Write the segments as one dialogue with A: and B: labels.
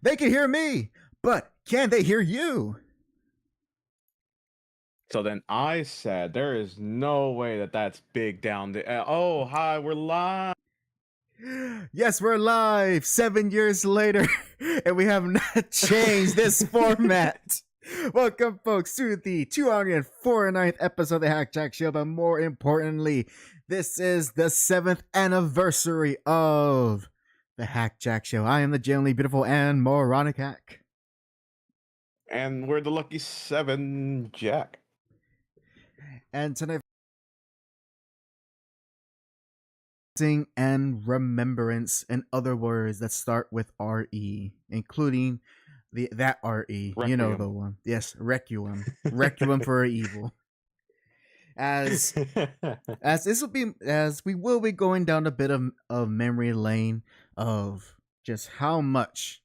A: They can hear me, but can they hear you?
B: So then I said, there is no way that that's big down there. Oh, hi, we're live.
A: Yes, we're live 7 years later, and we have not changed this format. Welcome, folks, to the 249th episode of the HAC and JAC show, but more importantly, this is the 7th anniversary of the HAC and JAC show. I am the genuinely beautiful and moronic hack.
B: And we're the lucky 7, Jack.
A: And tonight, and remembrance and other words that start with RE, including that RE.
B: Requiem.
A: You know the one. Yes, Requiem. Requiem for evil. As we will be going down a bit of memory lane of just how much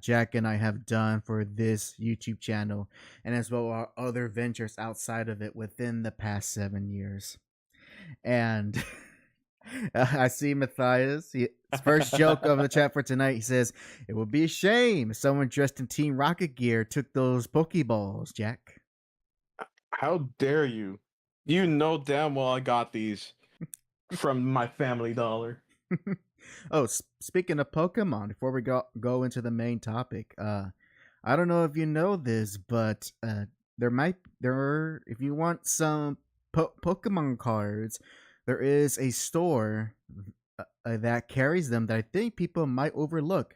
A: Jack and I have done for this YouTube channel, and as well our other ventures outside of it within the past 7 years. And I see Matthias. His first joke of the chat for tonight. He says, "It would be a shame if someone dressed in Team Rocket gear took those Pokeballs, Jack."
B: How dare you? You know damn well I got these from my Family Dollar.
A: Oh, speaking of Pokemon, before we go into the main topic, I don't know if you know this, but if you want some Pokemon cards, there is a store that carries them that I think people might overlook.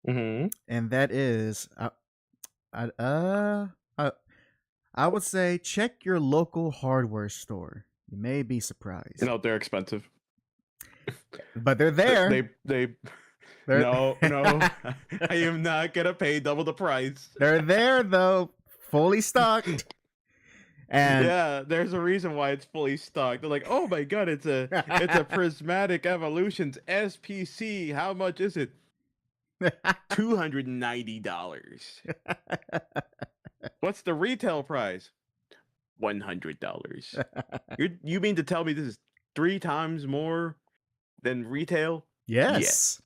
B: Mm-hmm.
A: And that is, I would say check your local hardware store. You may be surprised.
B: You know, they're expensive.
A: But they're there.
B: No, I am not gonna pay double the price.
A: They're there though, fully stocked. And
B: yeah, there's a reason why it's fully stocked. They're like, oh my god, it's a Prismatic Evolutions SPC. How much is it? $290. What's the retail price? $100. You mean to tell me this is 3 times more than retail?
A: Yes.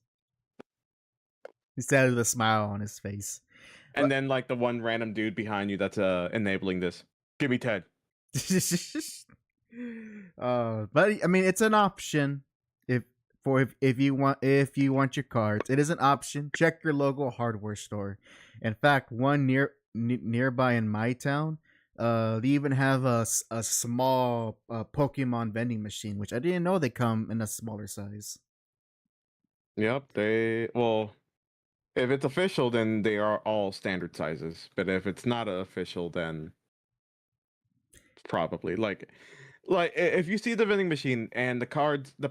A: He said with a smile on his face.
B: And then like the one random dude behind you that's enabling this. Give me 10.
A: But I mean, it's an option if you want your cards. It is an option. Check your local hardware store. In fact, one nearby in my town, they even have a small Pokemon vending machine, which I didn't know they come in a smaller size.
B: Yep, if it's official, then they are all standard sizes. But if it's not official, then probably like if you see the vending machine and the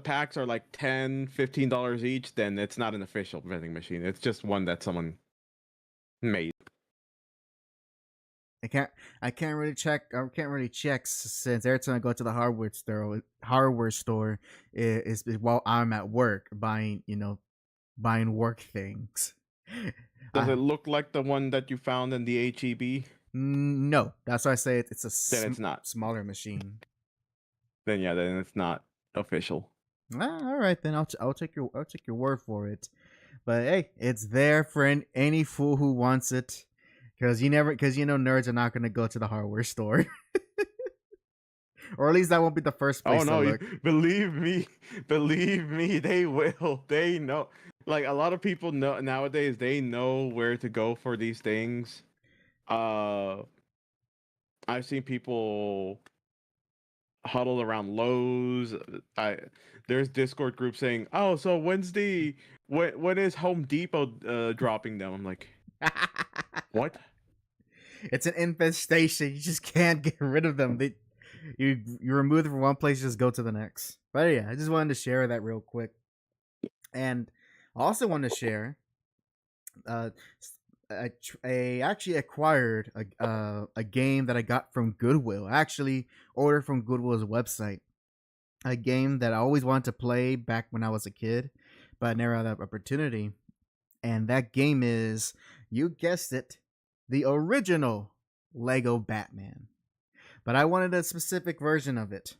B: packs are like $10-15 each, then it's not an official vending machine. It's just one that someone made.
A: I can't really check since every time I go to the hardware store is while I'm at work buying work things.
B: Does it look like the one that you found in the HEB?
A: No, that's why I say it's
B: then it's not
A: smaller machine.
B: Then it's not official.
A: All right, then I'll take your word for it. But hey, it's there for any fool who wants it, because nerds are not going to go to the hardware store. Or at least that won't be the first place.
B: Oh no, believe me, they will. They know. Like a lot of people know nowadays, they know where to go for these things. I've seen people huddle around Lowe's. There's Discord groups saying, "Oh, so when is Home Depot dropping them?" I'm like, what?
A: It's an infestation. You just can't get rid of them. You remove them from one place, just go to the next. But yeah, I just wanted to share that real quick, and I also want to share. I actually acquired a game that I got from Goodwill. I actually ordered from Goodwill's website. A game that I always wanted to play back when I was a kid, but I never had that opportunity. And that game is, you guessed it, the original Lego Batman. But I wanted a specific version of it,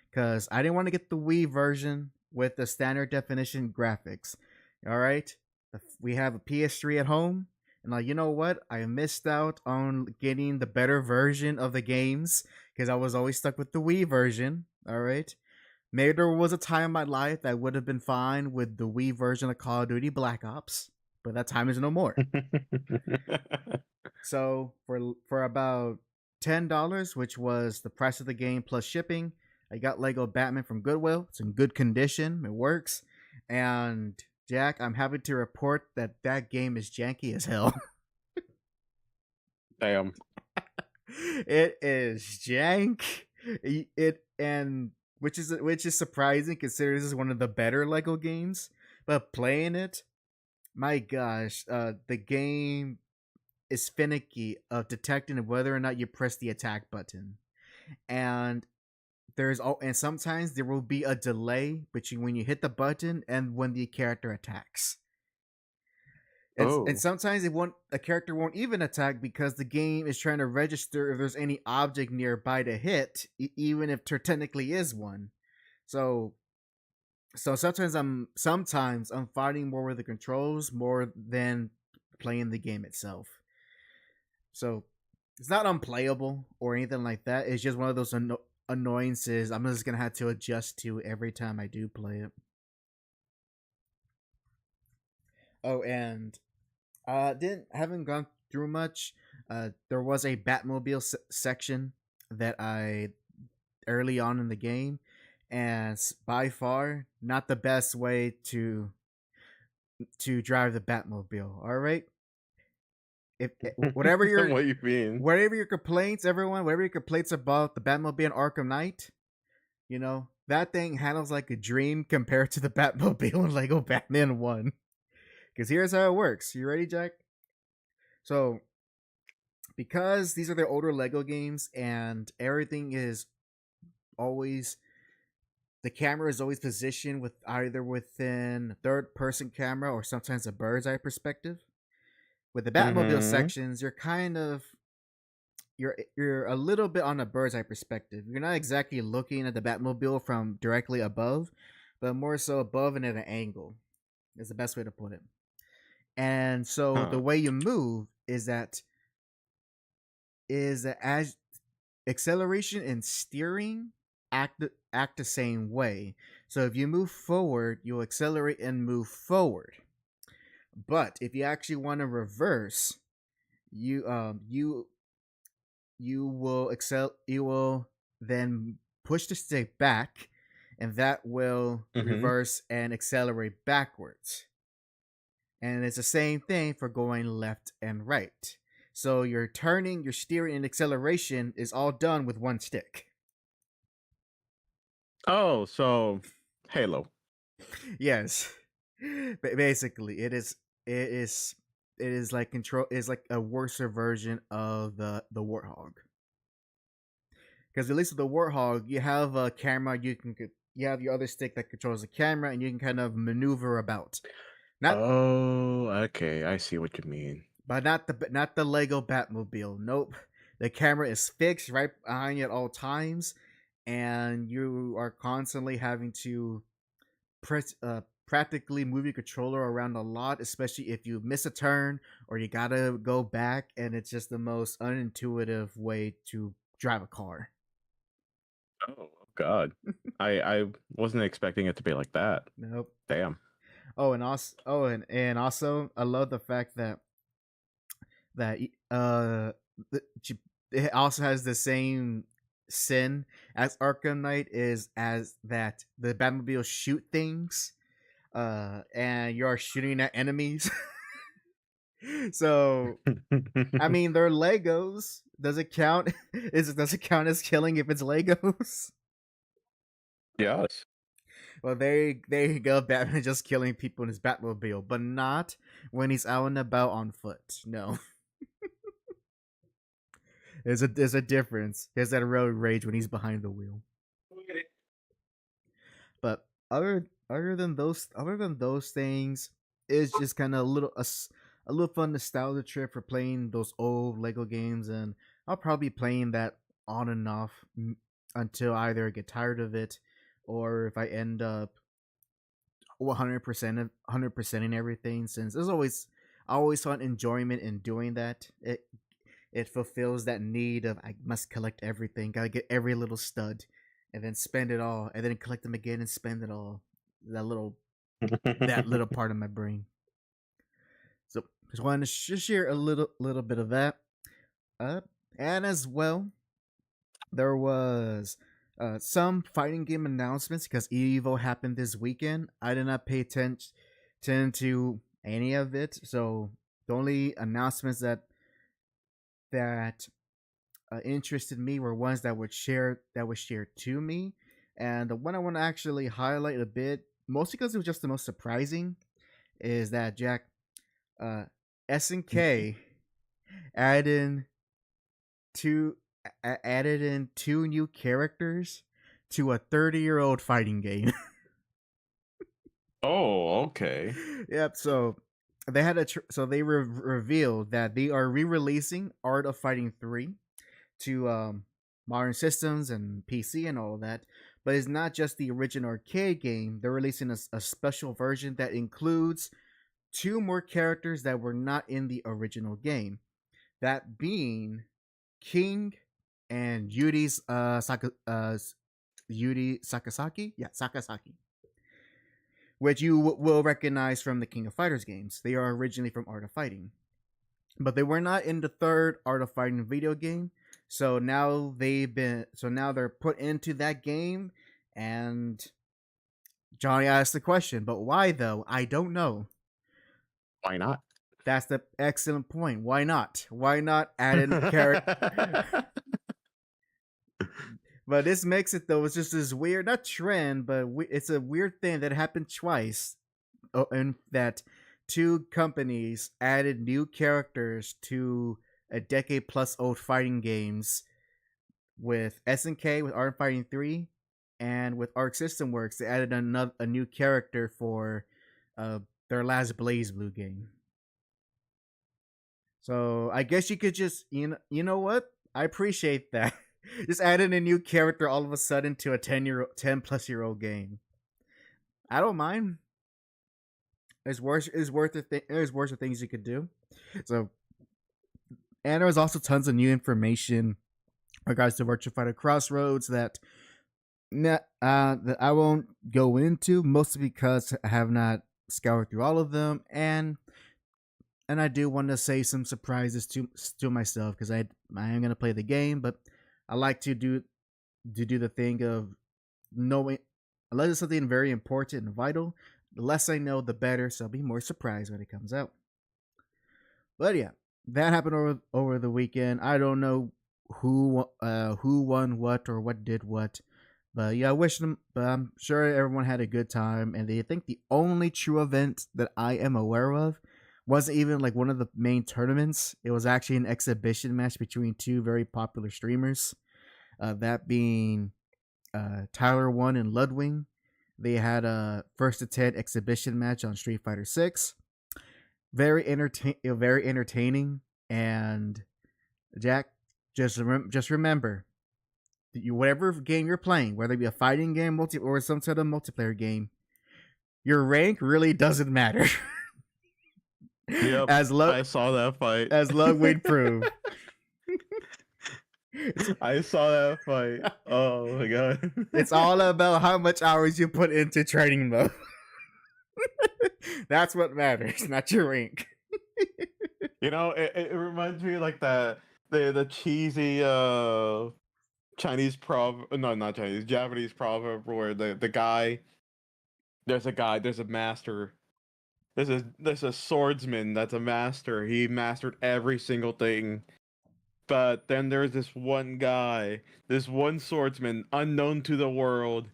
A: because I didn't want to get the Wii version with the standard definition graphics. All right? We have a PS3 at home, and like, you know what? I missed out on getting the better version of the games because I was always stuck with the Wii version. All right. Maybe there was a time in my life that would have been fine with the Wii version of Call of Duty Black Ops, but that time is no more. So for about $10, which was the price of the game plus shipping, I got Lego Batman from Goodwill. It's in good condition. It works. And Jack, I'm happy to report that that game is janky as hell.
B: Damn.
A: It is jank. It and which is surprising considering this is one of the better Lego games. But playing it, my gosh, the game is finicky of detecting whether or not you press the attack button, and and sometimes there will be a delay between when you hit the button and when the character attacks. And
B: Oh.
A: sometimes a character won't even attack because the game is trying to register if there's any object nearby to hit, even if there technically is one. So sometimes I'm fighting more with the controls more than playing the game itself. So it's not unplayable or anything like that. It's just one of those annoyances I'm just gonna have to adjust to every time I do play it. Oh, and didn't haven't gone through much. There was a Batmobile section that I early on in the game, and by far not the best way to drive the Batmobile. All right, if whatever your
B: What you mean?
A: whatever your complaints, everyone, whatever your complaints about the Batmobile in Arkham Knight, that thing handles like a dream compared to the Batmobile in Lego Batman One. Because here's how it works. You ready, Jack? So because these are the older Lego games and everything is always the camera is always positioned with either within third person camera or sometimes a bird's eye perspective. With the Batmobile
B: Mm-hmm.
A: sections, you're a little bit on a bird's eye perspective. You're not exactly looking at the Batmobile from directly above, but more so above and at an angle. Is the best way to put it. And so the
B: Huh.
A: way you move is that as acceleration and steering act the same way. So if you move forward, you'll accelerate and move forward. But if you actually want to reverse, you will then push the stick back, and that will
B: Mm-hmm.
A: reverse and accelerate backwards. And it's the same thing for going left and right. So your turning, your steering, and acceleration is all done with one stick.
B: Oh, so Halo.
A: Yes, basically, it is it is like control is like a worser version of the Warthog. Because at least with the Warthog, you have a camera. You have your other stick that controls the camera, and you can kind of maneuver about. Not
B: Oh, okay. I see what you mean.
A: But not the Lego Batmobile. Nope. The camera is fixed right behind you at all times, and you are constantly having to practically move your controller around a lot, especially if you miss a turn or you gotta go back, and it's just the most unintuitive way to drive a car.
B: Oh God. I wasn't expecting it to be like that.
A: Nope.
B: Damn.
A: And also, I love the fact that it also has the same sin as Arkham Knight is as that the Batmobile shoot things, and you're shooting at enemies. So I mean, they're Legos. Does it count? Does it count as killing if it's Legos?
B: Yes.
A: Well, there you go. Batman just killing people in his Batmobile, but not when he's out and about on foot. No, there's a difference. He has that road rage when he's behind the wheel. But other than those things, it's just kind of a little fun nostalgia trip for playing those old Lego games, and I'll probably be playing that on and off until either I get tired of it, or if I end up 100% in everything, since there's always found enjoyment in doing that. It fulfills that need of I must collect everything, gotta get every little stud, and then spend it all, and then collect them again and spend it all. That little part of my brain. So just wanted to share a little bit of that. Uh, and as well, there was some fighting game announcements because Evo happened this weekend. I did not pay attention to any of it, so the only announcements that interested me were ones that were shared to me, and the one I want to actually highlight a bit, mostly because it was just the most surprising, is that Jack SNK added in two added in two new characters to a 30-year-old fighting game.
B: Oh, okay.
A: Yep. So they had they revealed that they are re-releasing Art of Fighting 3 to modern systems and PC and all of that. But it's not just the original arcade game. They're releasing a special version that includes two more characters that were not in the original game. That being King and Yuri Sakasaki. Yeah, Sakasaki. Which you will recognize from the King of Fighters games. They are originally from Art of Fighting. But they were not in the third Art of Fighting video game. So now they're put into that game, and Johnny asked the question, but why though? I don't know.
B: Why not?
A: That's the excellent point. Why not? Why not add in character? But this makes it though. It's just this weird, not trend, but it's a weird thing that happened twice, and that two companies added new characters to a decade plus old fighting games. With SNK with Art Fighting 3, and with Arc System Works, they added a new character for their last Blaze Blue game. So I guess you could just you know what? I appreciate that. Just adding a new character all of a sudden to a 10-plus-year-old game. I don't mind. There's worse things you could do. So, and there was also tons of new information in regards to Virtua Fighter Crossroads that I won't go into, mostly because I have not scoured through all of them, and I do want to say some surprises to myself, because I am gonna play the game, but I like to do the thing of knowing, unless it's something very important and vital. The less I know, the better. So I'll be more surprised when it comes out. But yeah, that happened over the weekend. I don't know who won what or what did what, but yeah, I wish them. But I'm sure everyone had a good time, and I think the only true event that I am aware of wasn't even like one of the main tournaments. It was actually an exhibition match between two very popular streamers. That being Tyler One and Ludwig. They had a first to 10 exhibition match on Street Fighter 6. Very entertaining. And Jack, just remember, whatever game you're playing, whether it be a fighting game or some sort of multiplayer game, your rank really doesn't matter.
B: Yep, I saw that fight.
A: As Ludwig proved.
B: I saw that fight. Oh my god.
A: It's all about how much hours you put into training mode. That's what matters, not your rank.
B: You know, it reminds me of like the cheesy Chinese proverb, no, not Chinese, Japanese proverb, where the guy, there's a master, there's a swordsman that's a master. He mastered every single thing. But then there's this one guy, this one swordsman, unknown to the world.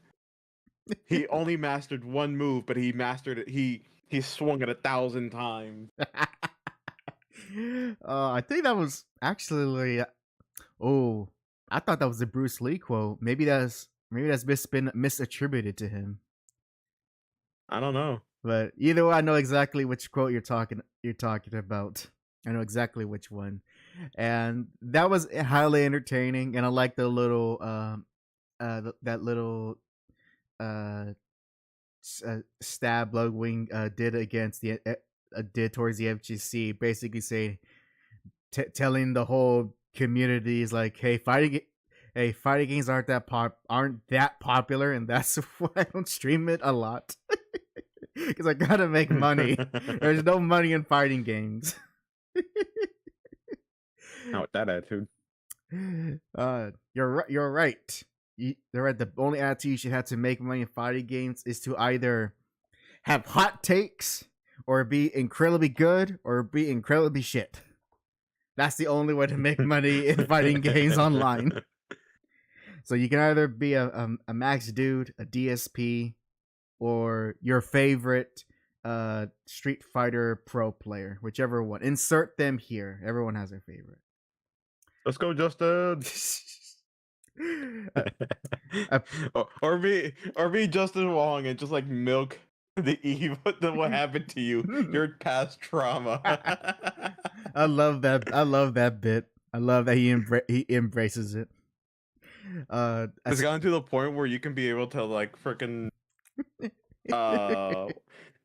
B: He only mastered one move, but he mastered it. He swung it 1,000 times.
A: I think that was actually. Oh, I thought that was a Bruce Lee quote. Maybe that's been misattributed to him.
B: I don't know.
A: But either way, I know exactly which quote you're talking about. I know exactly which one, and that was highly entertaining. And I like the little that little Stab Bloodwing did against the did towards the FGC, basically saying, telling the whole community is like, hey, fighting games aren't that popular, and that's why I don't stream it a lot because I gotta make money. There's no money in fighting games.
B: Not with that attitude.
A: You're right. They're right. The only attitude you should have to make money in fighting games is to either have hot takes or be incredibly good or be incredibly shit. That's the only way to make money in fighting games online. So you can either be a max dude, a DSP, or your favorite Street Fighter pro player, whichever one. Insert them here. Everyone has their favorite.
B: Let's go, Justin. or be Justin Wong and just like milk the evil what happened to you, your past trauma.
A: I love that bit. I love that he embraces it.
B: It's gotten to the point where you can be able to like freaking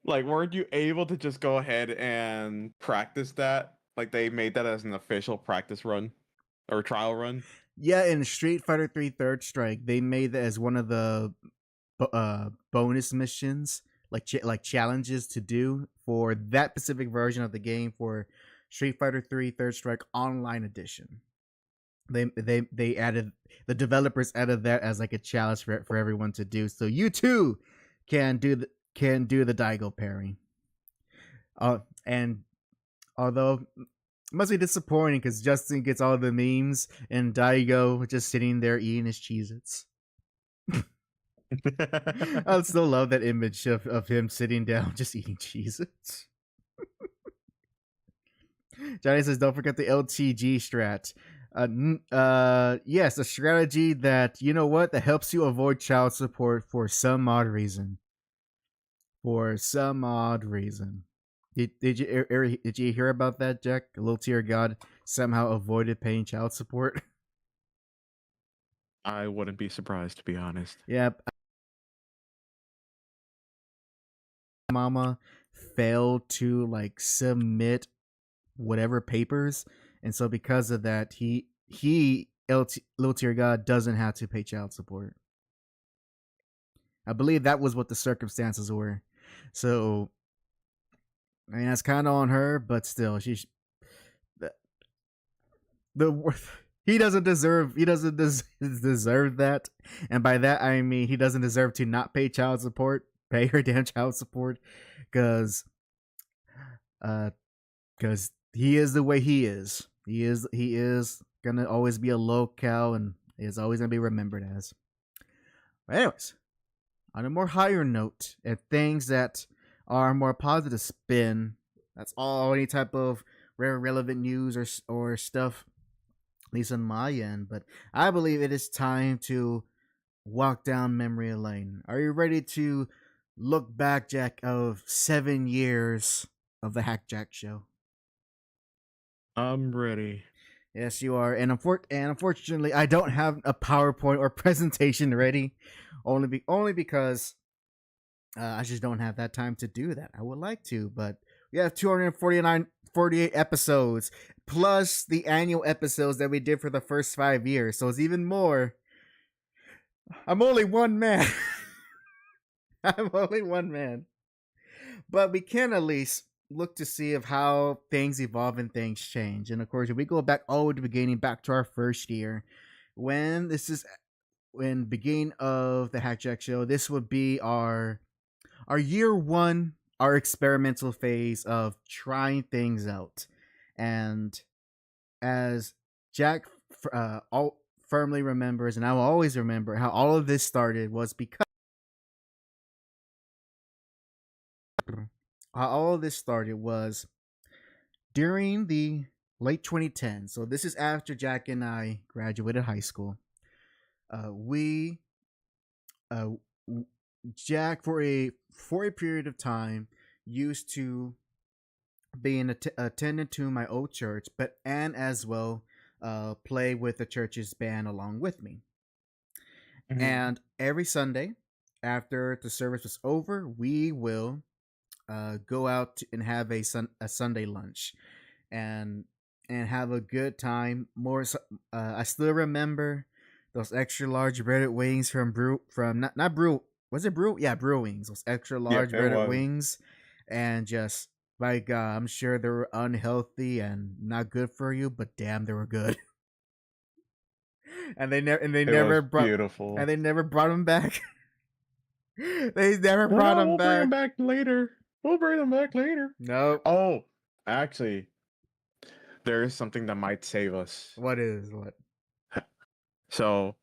B: like, weren't you able to just go ahead and practice that? Like, they made that as an official practice run or trial run.
A: Yeah, in Street Fighter 3 Third Strike, they made that as one of the bonus missions, like challenges to do for that specific version of the game for Street Fighter 3 Third Strike Online Edition. They added, the developers added that as like a challenge for everyone to do, so you too can do the Daigo parry. And although it must be disappointing because Justin gets all the memes and Daigo just sitting there eating his Cheez-Its. I still love that image of him sitting down just eating Cheez-Its. Johnny says, don't forget the LTG strat. Yes, a strategy that, you know what, that helps you avoid child support for some odd reason. Did you hear about that, Jack? A Low Tier God somehow avoided paying child support.
B: I wouldn't be surprised, to be honest.
A: Yep. Mama failed to like submit whatever papers, and so because of that, Low Tier God doesn't have to pay child support. I believe that was what the circumstances were. So, I mean, that's kind of on her, but still, he doesn't deserve that, and by that I mean he doesn't deserve to not pay child support, pay her damn child support, because he is the way he is. He is gonna always be a low-cal and is always gonna be remembered as. But anyways, on a more higher note, and things that are more positive spin, that's all any type of rare relevant news or stuff, at least on my end. But I believe it is time to walk down memory lane. Are you ready to look back, Jack, of 7 years of the HAC JAC show?
B: I'm ready.
A: Yes, you are. And unfortunately, I don't have a PowerPoint or presentation ready, only because I just don't have that time to do that. I would like to, but we have 48 episodes, plus the annual episodes that we did for the first 5 years. So it's even more. I'm only one man. I'm only one man. But we can at least look to see of how things evolve and things change. And of course, if we go back all the way to the beginning, back to our first year, when beginning of the HAC JAC show, this would be our year one, our experimental phase of trying things out. And as Jack firmly remembers, and I will always remember, how all of this started was because during the late 2010s. So this is after Jack and I graduated high school. Jack, for a period of time, used to be an attendant to my old church, and as well play with the church's band along with me. Mm-hmm. And every Sunday, after the service was over, we will go out and have a Sunday lunch, and have a good time. I still remember those extra large breaded wings from not brew was it brew yeah brew wings, those extra
B: Yeah,
A: large
B: it
A: breaded
B: was.
A: wings, and just by God, I'm sure they were unhealthy and not good for you, but damn, they were good. And they
B: It
A: never
B: was
A: brought
B: beautiful.
A: and they never brought them back. They never
B: Well,
A: brought
B: no,
A: them
B: we'll bring
A: back.
B: them back later. We'll bring them back later.
A: Nope.
B: Oh, actually, there is something that might save us.
A: What is what?
B: So,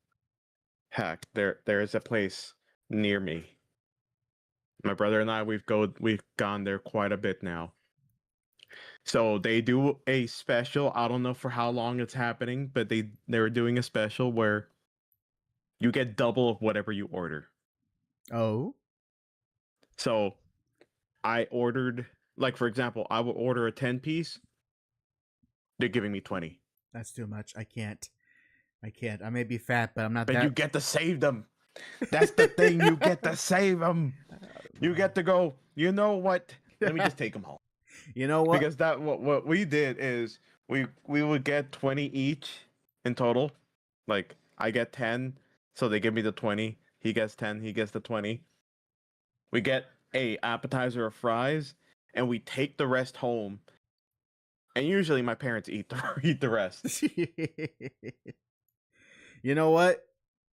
B: heck, there is a place near me. My brother and I, we've gone there quite a bit now. So they do a special. I don't know for how long it's happening, but they were doing a special where you get double of whatever you order.
A: Oh,
B: So I ordered, like for example, I would order a 10-piece. They're giving me 20.
A: that's too much. I can't. I can't. I may be fat, but I'm not
B: But you
A: that.
B: get to save them. That's the thing. You get to save them. You get to go. You know what? Let me just take them home.
A: You know what?
B: Because that what we did is we would get 20 each in total. Like I get 10, so they give me the 20. He gets 10. He gets the 20. We get a appetizer of fries, and we take the rest home. And usually my parents eat the rest.
A: You know what?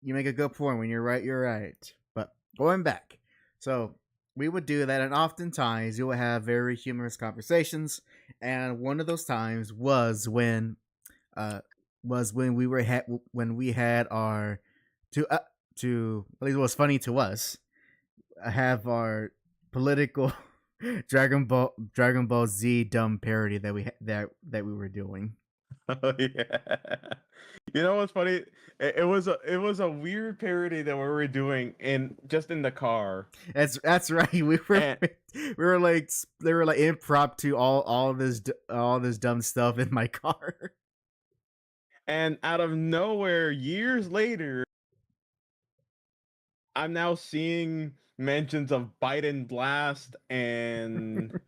A: You make a good point. When you're right, you're right. But going back, so we would do that, and oftentimes you would have very humorous conversations. And one of those times uh, was when when we had our to at least it was funny to us have our political Dragon Ball Z dumb parody that we were doing.
B: Oh yeah. You know what's funny? It was a weird parody that we were doing in the car.
A: That's right.
B: And
A: We were like they were like impromptu all this dumb stuff in my car.
B: and out of nowhere, years later, I'm now seeing mentions of Biden blast and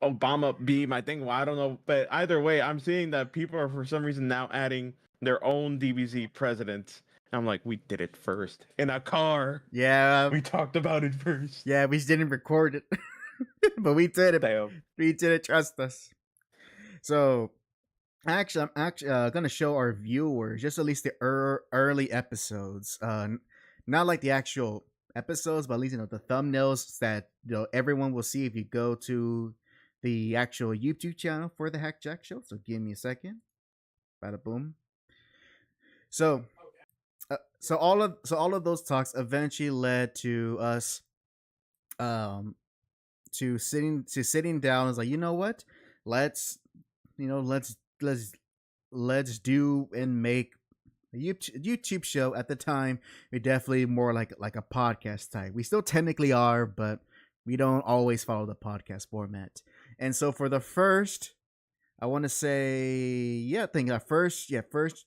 B: Obama beam. I think, well, I don't know, but either way, I'm seeing that people are for some reason now adding their own DBZ presidents. I'm like, we did it first in a car.
A: Yeah,
B: We talked about it first.
A: yeah. We just didn't record it, but we did it.
B: Damn.
A: We did it. Trust us. So I'm actually gonna show our viewers just at least the early episodes. Not like the actual episodes, but at least the thumbnails that everyone will see if you go to the actual YouTube channel for the Hack Jack Show. So give me a second. Bada boom. So all of those talks eventually led to us um sitting down. Is like, you know what? Let's let's let's do and make a YouTube show. At the time, we're definitely more like a podcast type. We still technically are, but we don't always follow the podcast format. And so for the first, I want to say, yeah, I think first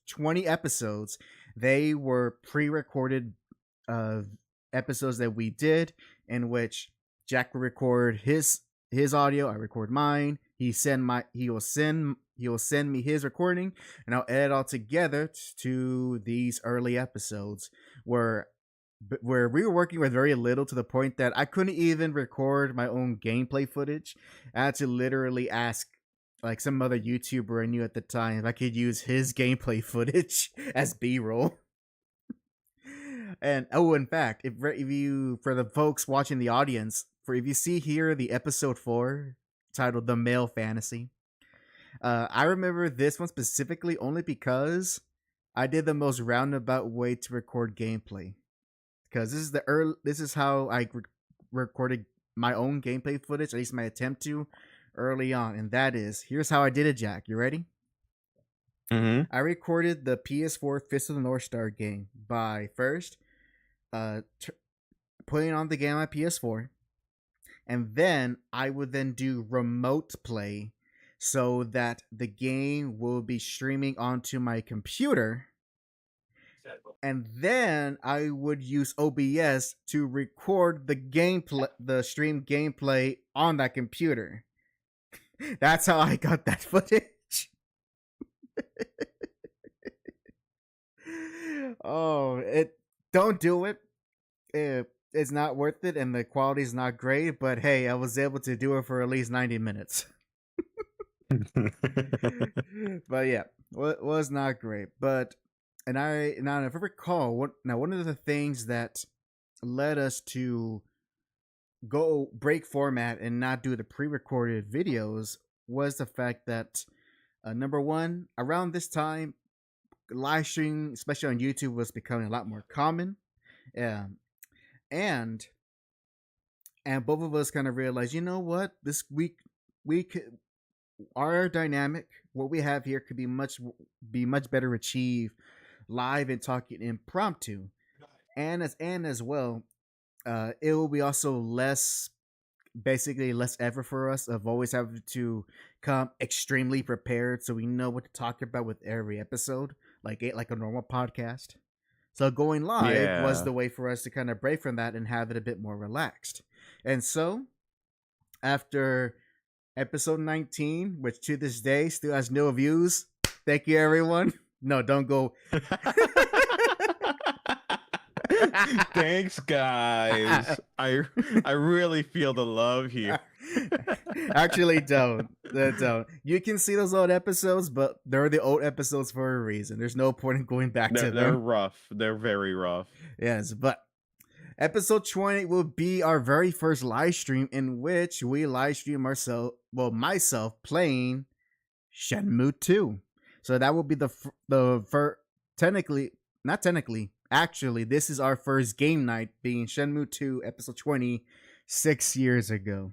A: 20 episodes, they were pre-recorded uh, episodes that we did, in which Jack will record his audio, I record mine. He will send me his recording, and I'll edit all together to these early episodes where we were working with very little, to the point that I couldn't even record my own gameplay footage. I had to literally ask like some other YouTuber I knew at the time if I could use his gameplay footage as B-roll. And oh, in fact, if you, for the folks watching the audience, for if you see here the episode 4 titled "The Male Fantasy," I remember this one specifically only because I did the most roundabout way to record gameplay. Because this is how I recorded my own gameplay footage, at least my attempt to, early on, and that is, here's how I did it, Jack. You ready?
B: Mm-hmm.
A: I recorded the PS4 Fist of the North Star game by first putting on the game on my PS4, and then I would then do remote play so that the game will be streaming onto my computer, and then I would use OBS to record the gameplay, the stream gameplay on that computer. That's how I got that footage. Oh, it don't do it. It's not worth it, and the quality is not great. But hey, I was able to do it for at least 90 minutes. But yeah, was not great. But and if I recall, one of the things that led us to go break format and not do the pre-recorded videos was the fact that number one, around this time, live streaming, especially on YouTube, was becoming a lot more common. Um, and and both of us kind of realized, you know what, this week we could our dynamic, what we have here, could be much better achieved live and talking impromptu, and as well, it will be also less, basically less effort for us of always having to come extremely prepared so we know what to talk about with every episode, like a normal podcast. So going live was
B: Yeah.
A: the way for us to kind of break from that and have it a bit more relaxed. And so after episode 19, which to this day still has no views, thank you everyone. No, don't go.
B: Thanks, guys. I really feel the love here.
A: Actually, don't. Don't. You can see those old episodes, but they're the old episodes for a reason. There's no point in going back to
B: They're
A: them.
B: rough. They're very rough.
A: Yes, but episode 20 will be our very first live stream in which we live stream myself playing Shenmue 2. So that will be technically, not technically, actually, this is our first game night being Shenmue 2 episode 20 6 years ago.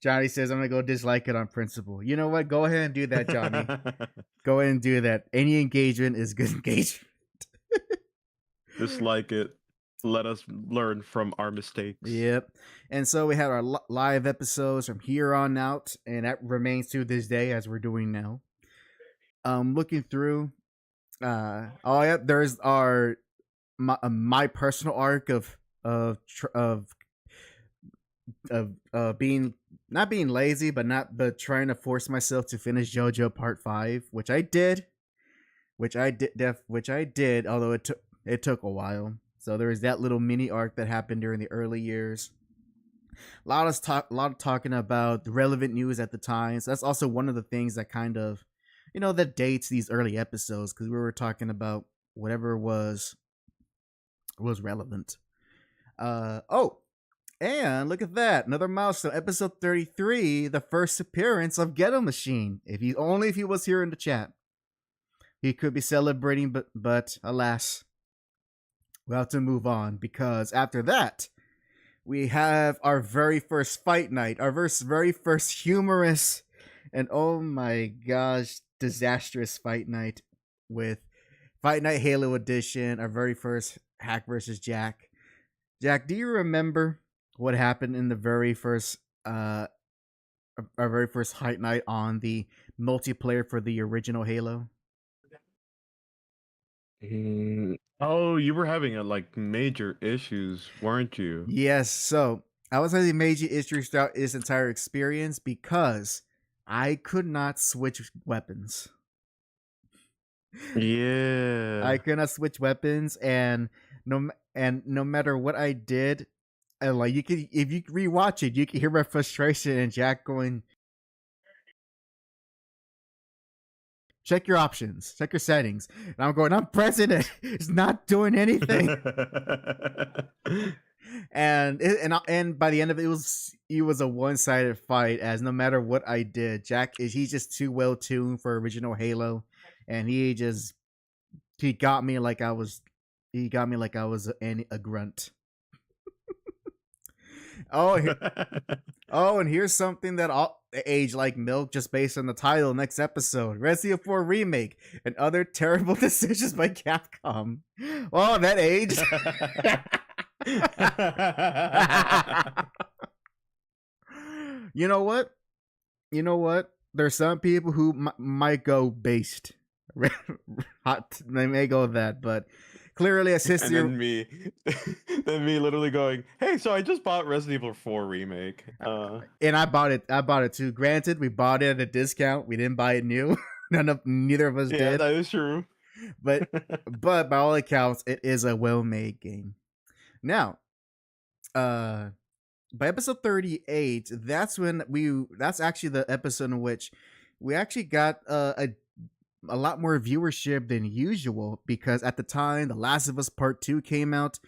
A: Johnny says, I'm going to go dislike it on principle. You know what? Go ahead and do that, Johnny. Go ahead and do that. Any engagement is good engagement.
B: Just like it. Let us learn from our mistakes.
A: Yep. And so we had our live episodes from here on out, and that remains to this day as we're doing now. Looking through, oh yeah, there's my personal arc of being, not being lazy, but trying to force myself to finish JoJo Part 5, which I did, although it took a while. So there was that little mini arc that happened during the early years. A lot of talking about the relevant news at the time. So that's also one of the things that kind of, that dates these early episodes, because we were talking about whatever was relevant. Oh, and look at that, another milestone, episode 33, the first appearance of Ghetto Machine. If he was here in the chat, he could be celebrating, but alas, we'll have to move on, because after that, we have our very first fight night, our very first humorous and, oh my gosh, disastrous fight night with Fight Night Halo Edition, our very first HAC versus JAC. Jack, do you remember what happened in the our very first fight night on the multiplayer for the original Halo?
B: Oh, you were having major issues, weren't you?
A: Yes, so I was having major issues throughout this entire experience because I could not switch weapons.
B: Yeah.
A: I could not switch weapons, and no matter what I did, and if you rewatch it, you can hear my frustration and Jack going, check your options, check your settings. And I'm going, I'm pressing it. It's not doing anything. and by the end of it, it was a one-sided fight, as no matter what I did, he's just too well tuned for original Halo, and he got me like I was a grunt. And here's something that age like milk, just based on the title. Next episode, Resident Evil 4 remake and other terrible decisions by Capcom. Oh, that age. You know what? There's some people who might go based. They may go that, but Clearly, a
B: And
A: sister.
B: then me, then me literally going, "Hey, so I just bought Resident Evil 4 remake."
A: And I bought it. I bought it too. Granted, we bought it at a discount. We didn't buy it new. Neither of us
B: Yeah,
A: did.
B: that is true.
A: But by all accounts, it is a well-made game. Now, by episode 38, that's actually the episode in which we actually got a lot more viewership than usual, because at the time The Last of Us Part 2 came out,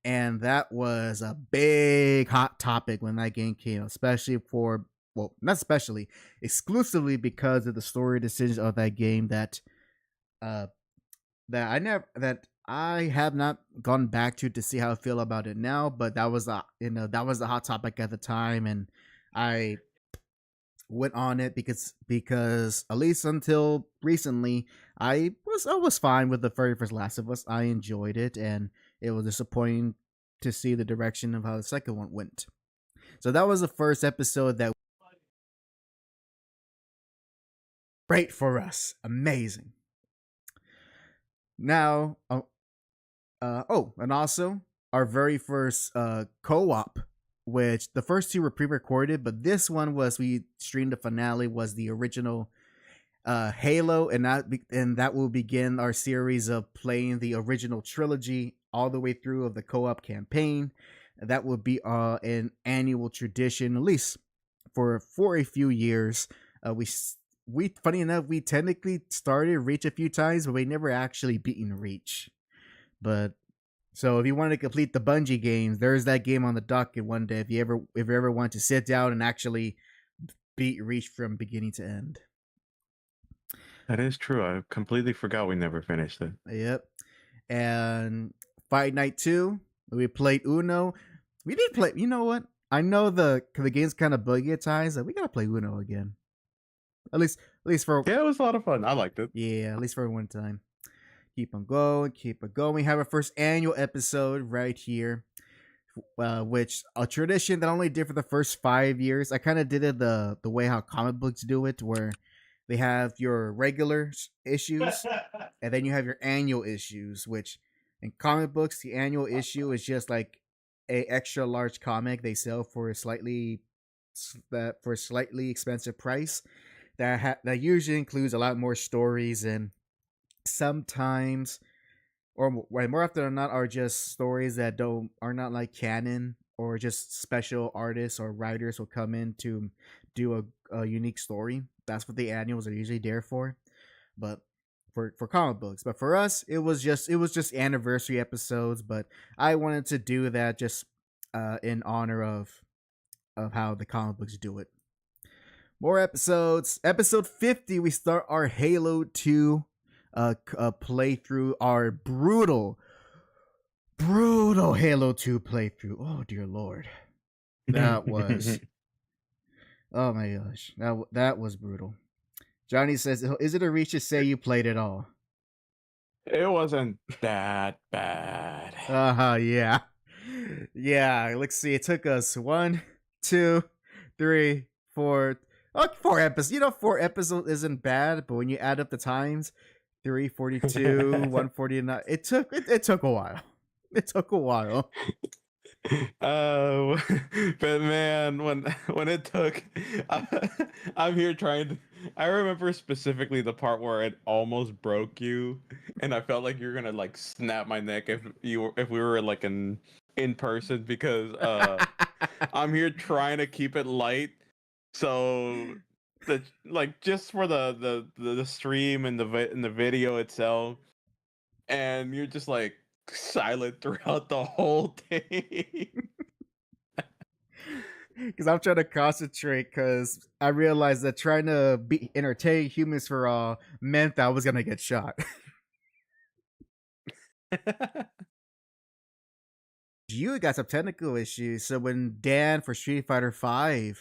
A: and that was a big hot topic when that game came out, especially for, well, not especially, exclusively because of the story decisions of that game uh that I have not gone back to see how I feel about it now, but that was the hot topic at the time, and I went on it because at least until recently I was fine with the very first Last of Us. I enjoyed it, and it was disappointing to see the direction of how the second one went. So that was the first episode that great for us, amazing. Now, and also our very first co-op, which the first two were pre-recorded, but this one was we streamed the finale, was the original Halo, and that will begin our series of playing the original trilogy all the way through of the co-op campaign. That will be an annual tradition, at least for a few years. We funny enough, we technically started Reach a few times, but we never actually beaten Reach. But so if you want to complete the Bungie games, there's that game on the docket one day. If you ever want to sit down and actually beat Reach from beginning to end.
B: That is true. I completely forgot we never finished it.
A: Yep. And Fight Night 2, we played Uno. We did play. You know what? I know the game's kind of buggy at times. We gotta play Uno again. At least for
B: Yeah, it was a lot of fun. I liked it.
A: yeah, at least for one time. Keep on going, keep on going. We have our first annual episode right here, which a tradition that only did for the first 5 years. I kind of did it the way how comic books do it, where they have your regular issues and then you have your annual issues. Which in comic books, the annual issue is just like a extra large comic they sell for a slightly expensive price. That usually includes a lot more stories, and sometimes, or more often than not, are just stories that are not like canon, or just special artists or writers will come in to do a unique story. That's what the annuals are usually there for. But for comic books, but for us, it was just anniversary episodes. But I wanted to do that just in honor of how the comic books do it. More episodes. Episode 50, we start our Halo 2 playthrough, our brutal Halo 2 playthrough. Oh dear lord. That was oh my gosh. That was brutal. Johnny says, "Is it a reach to say you played it all?"
B: It wasn't that bad.
A: Yeah. Yeah, let's see. It took us 1, 2, 3, 4. Oh, 4 episodes. 4 episodes isn't bad, but when you add up the times, 342, 149, it took a while. It took a while.
B: But man, when it took, I'm here trying to. I remember specifically the part where it almost broke you, and I felt like you were gonna like snap my neck if we were like in person, because I'm here trying to keep it light, so the like just for the stream and the video itself, and you're just like silent throughout the whole thing.
A: Because I'm trying to concentrate, because I realized that trying to be entertain humans for all meant that I was gonna get shot. You got some technical issues. So when Dan for Street Fighter V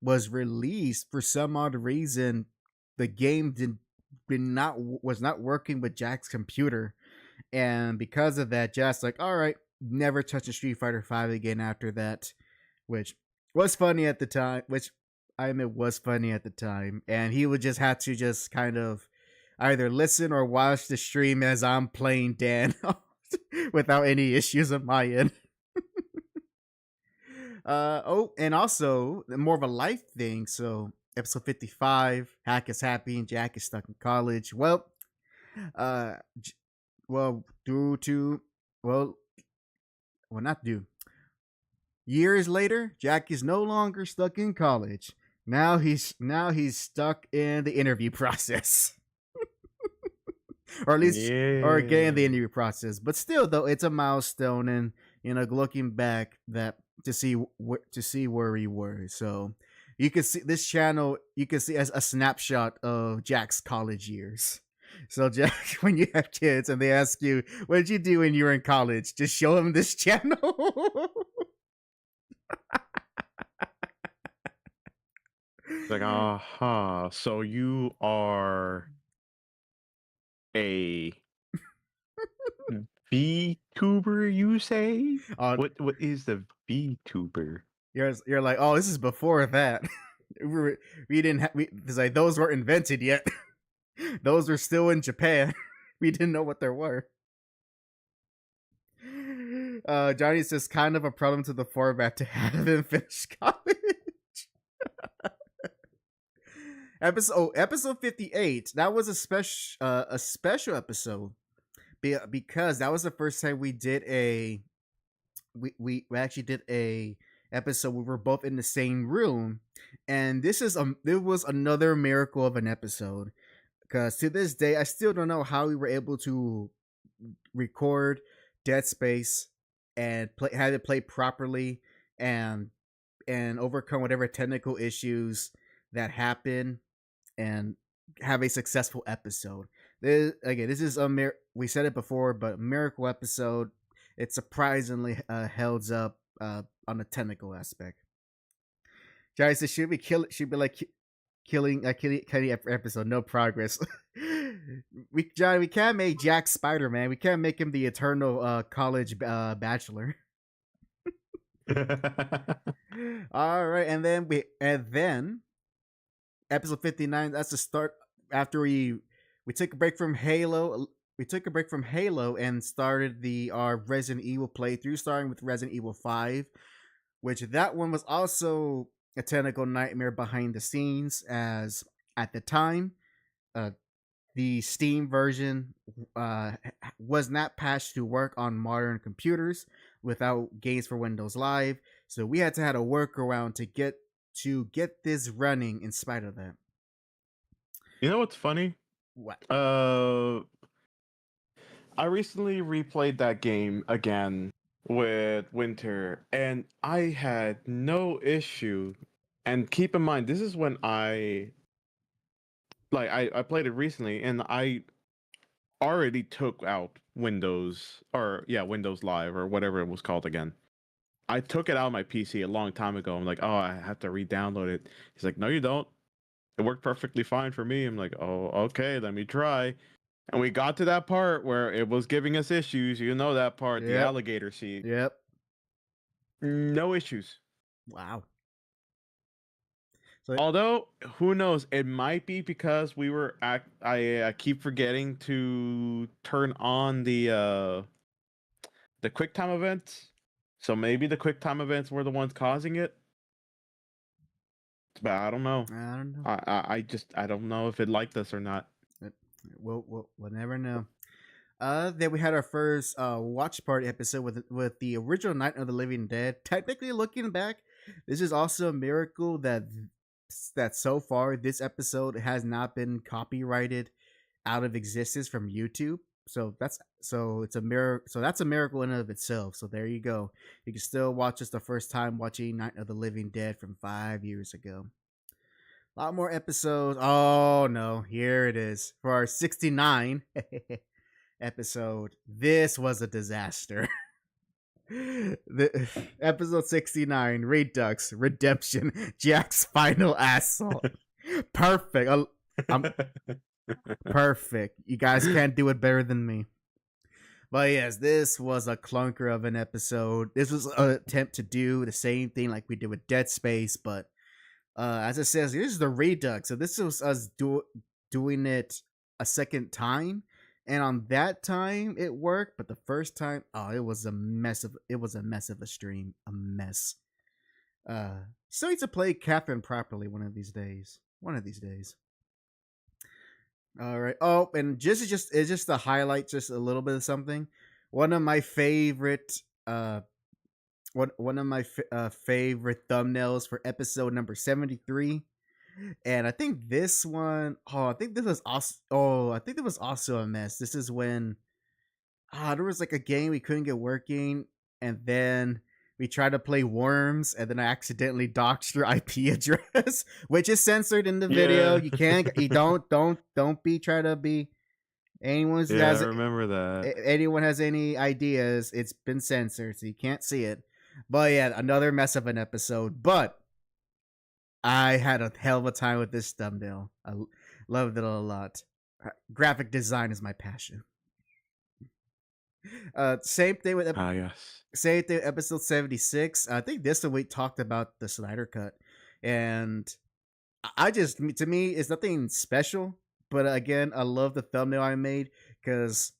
A: was released, for some odd reason, the game was not working with Jack's computer, and because of that, Jack's like, "All right, never touch a Street Fighter V again after that," which was funny at the time. Which I admit was funny at the time, and he would just have to just kind of either listen or watch the stream as I'm playing Dan without any issues on my end. And also more of a life thing. So episode 55, Hack is happy and Jack is stuck in college. Uh, well, due to well, not due. Years later, Jack is no longer stuck in college. Now he's stuck in the interview process, or at least or getting the
B: Yeah.
A: interview process. But still, though, it's a milestone, and looking back that to see where we were. So you can see this channel. You can see as a snapshot of Jack's college years. So Jack, when you have kids and they ask you, "What did you do when you were in college?" Just show them this channel.
B: It's like, aha. So you are a VTuber, you say?
A: uh,
B: What is the VTuber?
A: you're like, "Oh, this is before that." We didn't have it's like those weren't invented yet. Those were still in Japan. We didn't know what there were. Johnny says kind of a problem to the format to have him finish college. Episode 58. That was a special episode because that was the first time we did we actually did a episode. We were both in the same room, and there was another miracle of an episode because to this day I still don't know how we were able to record Dead Space and had it play properly and overcome whatever technical issues that happen and have a successful episode. This is we said it before, but miracle episode. It surprisingly held up on the technical aspect. Johnny says should be like killing episode, no progress. We can't make Jack Spider-Man. We can't make him the eternal college bachelor. All right, and then episode 59. That's the start after we took a break from Halo. We took a break from Halo and started our Resident Evil playthrough, starting with Resident Evil 5, which that one was also a technical nightmare behind the scenes, as at the time, the Steam version was not patched to work on modern computers without games for Windows Live, so we had to have a workaround to get this running in spite of that.
B: You know what's funny?
A: What?
B: I recently replayed that game again with Winter, and I had no issue. And keep in mind, this is when I played it recently, and I already took out Windows Live or whatever it was called again. I took it out of my PC a long time ago. I'm like, oh, I have to re-download it. He's like, no, you don't. It worked perfectly fine for me. I'm like, oh, okay, let me try. And we got to that part where it was giving us issues. You know that part, the alligator seat.
A: Yep.
B: No issues.
A: Wow.
B: So, although, who knows? It might be because I keep forgetting to turn on the QuickTime events. So maybe the QuickTime events were the ones causing it. But I don't know.
A: I don't know.
B: I don't know if it liked us or not.
A: We'll never know. Then we had our first watch party episode with the original Night of the Living Dead. Technically, looking back, this is also a miracle that so far this episode has not been copyrighted out of existence from YouTube. So it's a miracle. So that's a miracle in and of itself. So there you go. You can still watch us the first time watching Night of the Living Dead from 5 years ago. A lot more episodes. Oh no, here it is for our 69 episode. This was a disaster. The episode 69, Redux Redemption, Jack's final assault. Perfect. Perfect. You guys can't do it better than me. But yes, this was a clunker of an episode. This was an attempt to do the same thing like we did with Dead Space, but as it says, this is the Redux. So this was us doing it a second time, And on that time it worked, but the first time, oh, it was a mess of a stream, a mess. Still need to play Catherine properly one of these days. One of these days. All right. Oh, and just it's just to highlight just a little bit of something. One of my favorite one of my favorite thumbnails for episode number 73. And I think this one, oh, I think this was also, oh, I think it was also a mess. This is when there was like a game we couldn't get working, and then we tried to play Worms, and then I accidentally doxed your IP address, which is censored in the video.
B: Yeah.
A: You can't, you don't be try to be anyone's
B: Yeah, I
A: has
B: remember that.
A: anyone has any ideas. It's been censored, so you can't see it. But yeah, another mess of an episode. But I had a hell of a time with this thumbnail. Loved it a lot. Graphic design is my passion. Same thing with
B: Ah, yes.
A: same thing with episode 76. I think this one we talked about the Snyder cut, and I just, to me it's nothing special. But again, I love the thumbnail I made because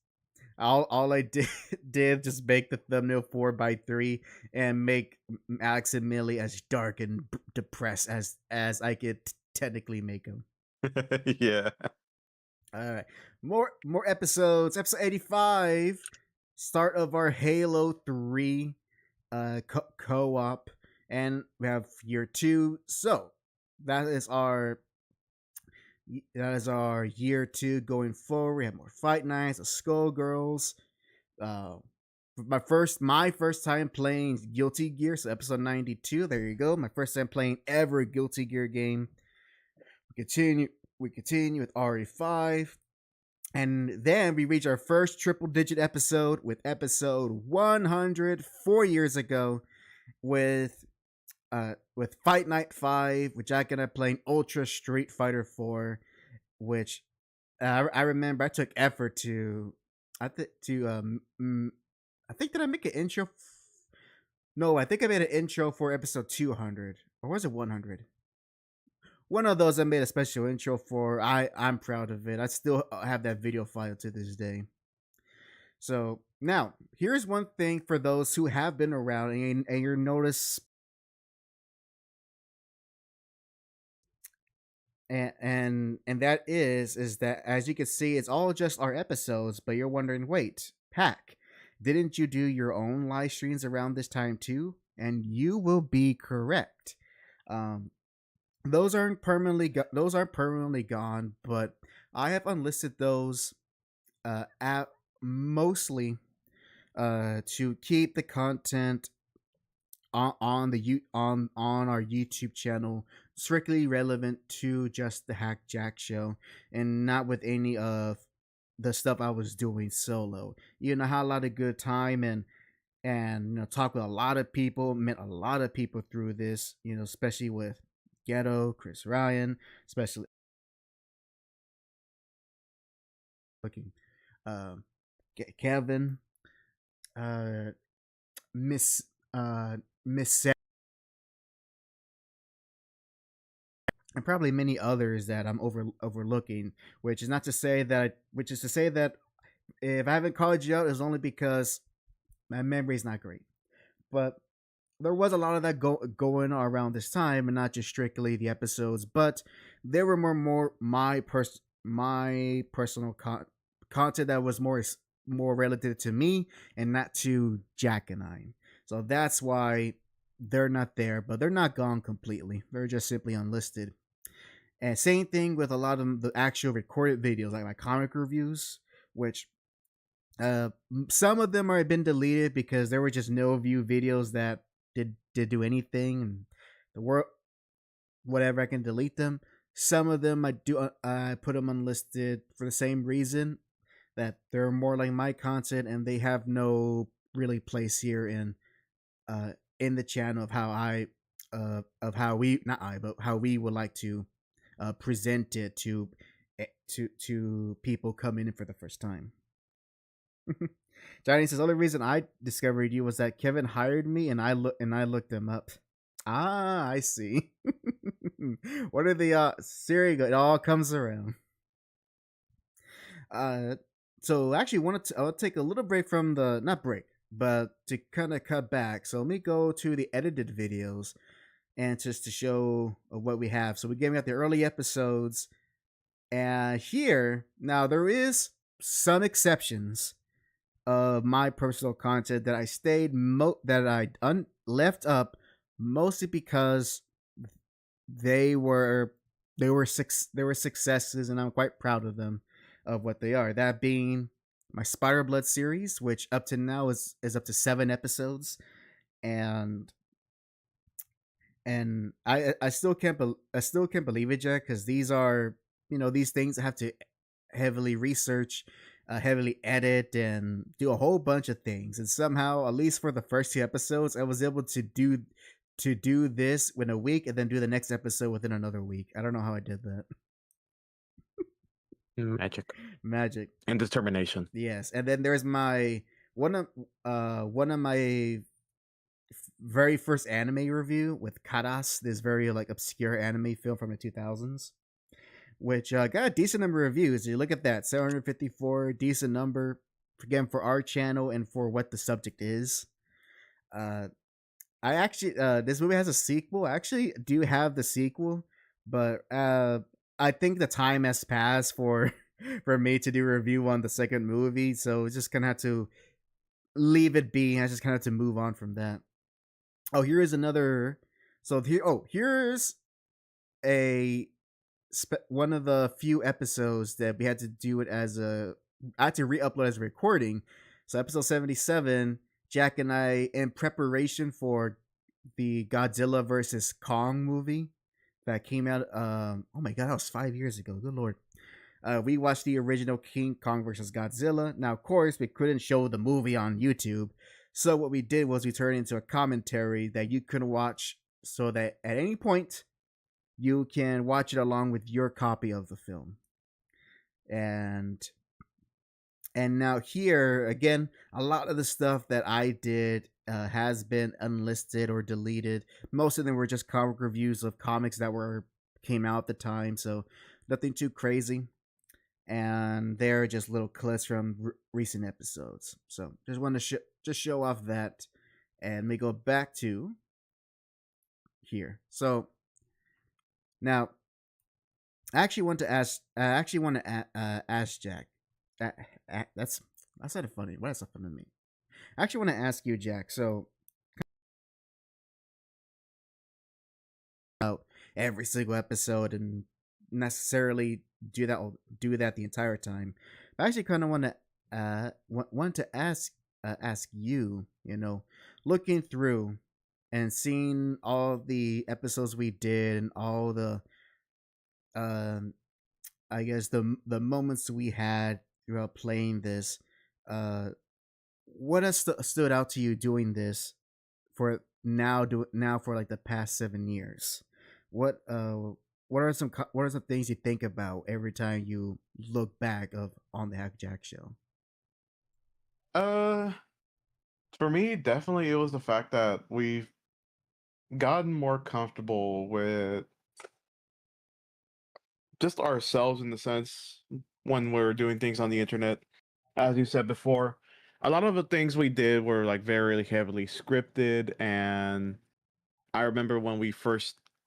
A: all I did did just make the thumbnail 4:3 and make Alex and Millie as dark and depressed as I could technically make them.
B: Yeah.
A: All right, more episodes. Episode 85, start of our Halo 3 co-op, and we have year 2. So that is our year 2 going forward. We have more Fight Nights, the Skullgirls. Uh, my first time playing Guilty Gear, so episode 92. There you go. My first time playing ever Guilty Gear game. We continue with RE5. And then we reach our first triple digit episode with episode 100 4 years ago with Fight Night 5, with Jack and I playing Ultra Street Fighter 4, which I remember I took effort to I think did I make an intro? No, I think I made an intro for episode 200, or was it 100? One of those I made a special intro for. I'm proud of it. I still have that video file to this day. So now here's one thing for those who have been around and you're notice and that is that, as you can see, it's all just our episodes, but you're wondering, wait, Pack, didn't you do your own live streams around this time too? And you will be correct. Um, those aren't permanently gone, but I have unlisted those at mostly to keep the content on on our YouTube channel strictly relevant to just the Hack Jack show, and not with any of the stuff I was doing solo. You know, I had a lot of good time, and you know, talk with a lot of people, met a lot of people through this, you know, especially with Ghetto, Chris Ryan, especially looking um Kevin, uh Miss Miss Sarah, and probably many others that I'm overlooking. Which is to say that if I haven't called you out, it's only because my memory is not great. But there was a lot of that going on around this time, and not just strictly the episodes, but there were more my personal content that was more relative to me and not to Jack and I. So that's why they're not there, but they're not gone completely. They're just simply unlisted. And same thing with a lot of the actual recorded videos, like my comic reviews, which some of them have been deleted because there were just no view videos that did do anything, and the world whatever, I can delete them. Some of them I put them unlisted for the same reason, that they're more like my content and they have no really place here in the channel of how I of how we not I but how we would like to present it to people coming in for the first time. Johnny says, only reason I discovered you was that Kevin hired me and I looked him up. Ah, I see. What are the Siri? It all comes around. Uh, so actually wanted to, I'll take a little break from the, not break, but to kind of cut back. So let me go to the edited videos and just to show what we have. So we gave out the early episodes, and here now there is some exceptions of my personal content that I that I left up mostly because they were they were successes, and I'm quite proud of them, of what they are. That being my Spider Blood series, which up to now is up to 7 episodes, and I still I still can't believe it, Jack, because these are, these things I have to heavily research, heavily edit, and do a whole bunch of things. And somehow, at least for the first 2 episodes, I was able to do this in a week and then do the next episode within another week. I don't know how I did that.
B: Magic
A: Magic.
B: and determination.
A: Yes. And then there's my one of my very first anime review with Karas, this very like obscure anime film from the 2000s, which got a decent number of reviews. You look at that, 754, decent number, again, for our channel and for what the subject is. Uh, I actually, this movie has a sequel. I actually do have the sequel, but I think the time has passed for for me to do a review on the second movie, so it's just gonna have to leave it be. I just kind of have to move on from that. Oh, here is another. So here, oh, here's a one of the few episodes that we had to do it as a. I had to re-upload as a recording. So episode 77, Jack and I, in preparation for the Godzilla versus Kong movie that came out. Oh my god, that was 5 years ago. Good lord. We watched the original King Kong versus Godzilla. Now, of course, we couldn't show the movie on YouTube, so what we did was we turned it into a commentary that you can watch, so that at any point you can watch it along with your copy of the film. And now here again, a lot of the stuff that I did has been unlisted or deleted. Most of them were just comic reviews of comics that were came out at the time, so nothing too crazy. And they're just little clips from recent episodes. So just want to just show off that, and we go back to here. So now I actually want to ask. I actually want to ask Jack. That's not funny. Why is that funny to me? I actually want to ask you, Jack. So out every single episode and necessarily do that the entire time. I actually kind of want to ask you, looking through and seeing all the episodes we did and all the um I guess the moments we had throughout playing this, uh what has stood out to you doing this for now for like the past 7 years? What what are some things you think about every time you look back of on the Hack Jack show?
B: Uh, for me, definitely it was the fact that we've gotten more comfortable with just ourselves in the sense when we're doing things on the internet. As you said before, a lot of the things we did were like very heavily scripted, and I remember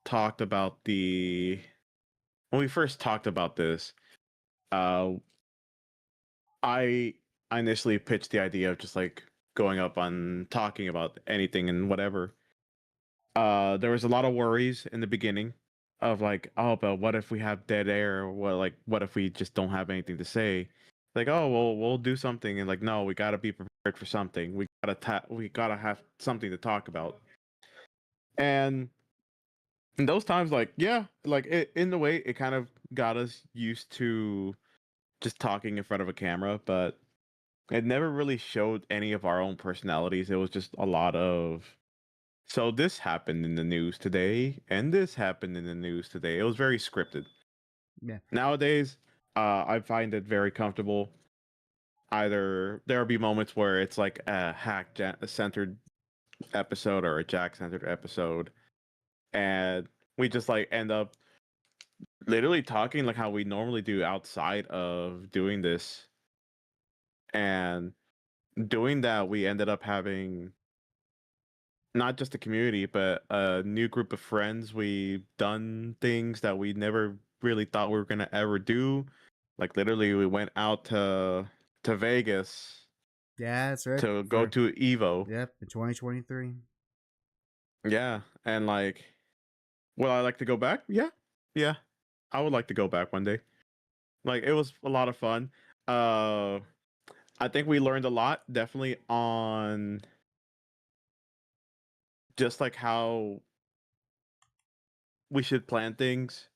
B: talked about the when we first talked about this, uh, I I initially pitched the idea of just like going up on talking about anything and whatever. There was a lot of worries in the beginning of like, oh, but what if we have dead air? Or what if we just don't have anything to say? Like, oh, well, we'll do something, and like, no, we gotta be prepared for something. We gotta have something to talk about. And in those times, like, yeah, like in the way, it kind of got us used to just talking in front of a camera, but it never really showed any of our own personalities. It was just a lot of, so this happened in the news today, and this happened in the news today. It was very scripted.
A: Yeah.
B: Nowadays, I find it very comfortable. Either there will be moments where it's like a centered episode or a Jack centered episode, and we just like end up literally talking like how we normally do outside of doing this. And doing that, we ended up having not just a community, but a new group of friends. We've done things that we never really thought we were gonna ever do. Like literally, we went out to Vegas
A: Yeah, that's right.
B: to go
A: For
B: to Evo.
A: yep, in 2023.
B: Yeah, and like, will I like to go back? Yeah, yeah, I would like to go back one day. Like, it was a lot of fun. Uh, I think we learned a lot, definitely on just like how we should plan things,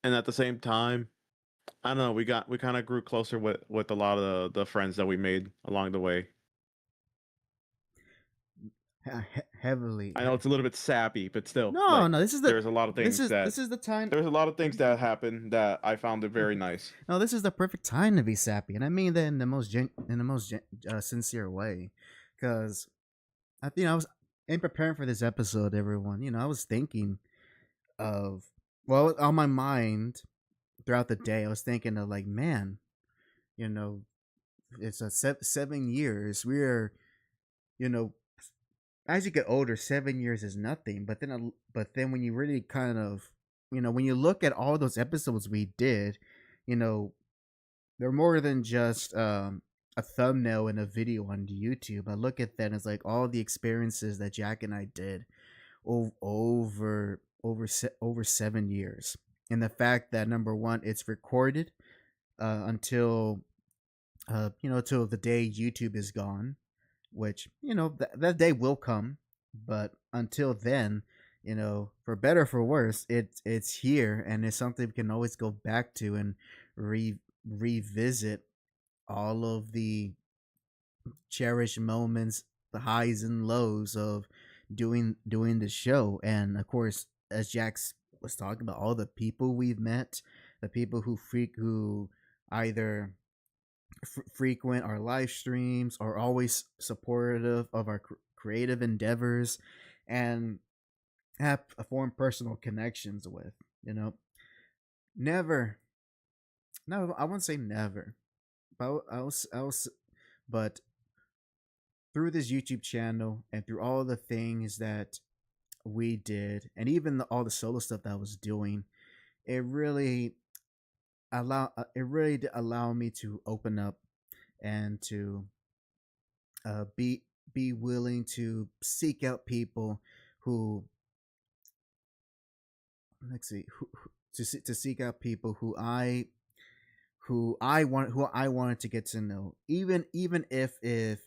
B: and at the same time, I don't know. We kind of grew closer with a lot of the friends that we made along the way.
A: Heavily.
B: I know it's a little bit sappy, but still,
A: No,
B: like,
A: no.
B: there's a lot of things that
A: This is the time.
B: there's a lot of things that happened that I found it very nice.
A: No, this is the perfect time to be sappy, and I mean that in the sincere way, because I was in preparing for this episode, everyone. I was thinking of on my mind throughout the day. I was thinking of like, man, you know, it's a 7 years. We're you know as you get older, 7 years is nothing. But then when you really kind of, when you look at all those episodes we did, you know, they're more than just a thumbnail in a video on YouTube. I look at that as like all the experiences that Jack and I did over 7 years, and the fact that number one, it's recorded until till the day YouTube is gone, which that day will come, but until then, for better or for worse, it's here, and it's something we can always go back to and revisit all of the cherished moments, the highs and lows of doing the show. And of course, as Jax was talking about, all the people we've met, the people who either frequent our live streams, are always supportive of our creative endeavors, and have formed personal connections with. Never, no, I wouldn't say never, but but through this YouTube channel and through all the things that we did, and even all the solo stuff that I was doing, it really it really did allow me to open up and to be willing to seek out people who, let's see, to seek out people who I wanted to get to know, even if it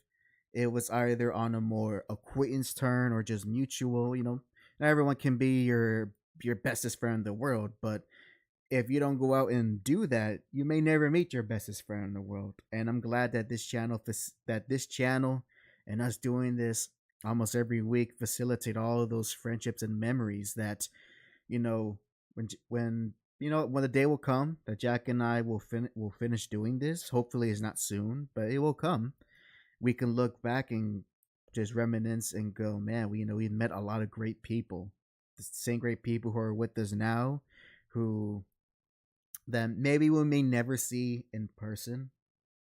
A: was either on a more acquaintance turn or just mutual. Not everyone can be your bestest friend in the world, but if you don't go out and do that, you may never meet your bestest friend in the world. And I'm glad that this channel and us doing this almost every week facilitate all of those friendships and memories that, you know, when the day will come that Jack and I will finish doing this. Hopefully, it's not soon, but it will come. We can look back and just reminisce and go, man, we met a lot of great people, the same great people who are with us now, who then maybe we may never see in person,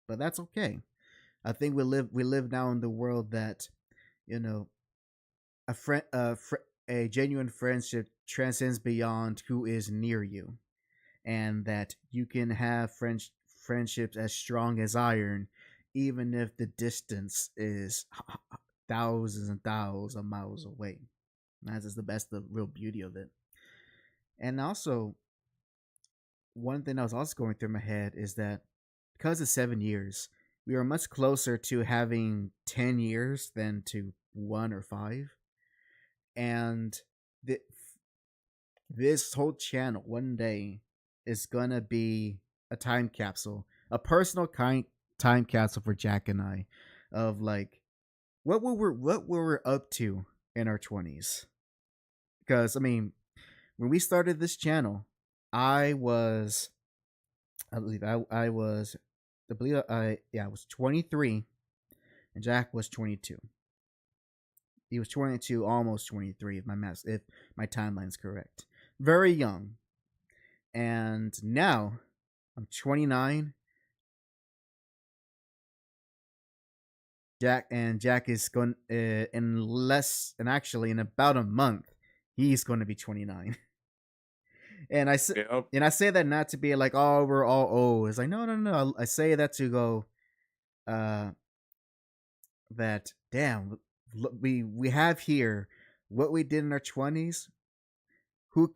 A: but that's okay. I think we live now in the world that, you know a friend a genuine friendship transcends beyond who is near you, and that you can have friendships as strong as iron, even if the distance is thousands and thousands of miles away. That's just the real beauty of it. And also, one thing that was also going through my head is that because of 7 years, we are much closer to having 10 years than to 1 or 5. And th- this whole channel one day is gonna be a time capsule, a personal time capsule for Jack and I, of like what we were up to in our 20s. Because I mean, when we started this channel, I was, I believe I was, I believe I was 23, and Jack was 22. He was 22, almost 23, if my timeline's correct. Very young. And now I'm 29, Jack is going in less, and actually in about a month, he's going to be 29. And
B: Yep.
A: I say that not to be like, oh, we're all old. It's like, no, no, no. I say that to go, uh, that damn, we have here what we did in our 20s. Who,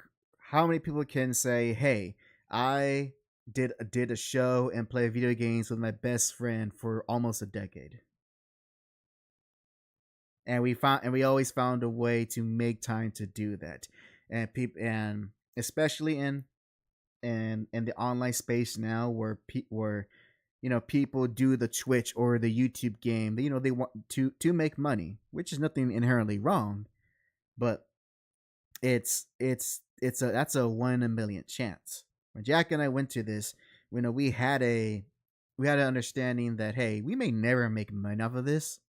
A: how many people can say, hey, I did a show and play video games with my best friend for almost a decade, and we always found a way to make time to do that, and people, and especially in the online space now, where people do the Twitch or the YouTube game. They want to make money, which is nothing inherently wrong, but it's a that's a 1 in a million chance. When Jack and I went to this, we had an understanding that, hey, we may never make money off of this,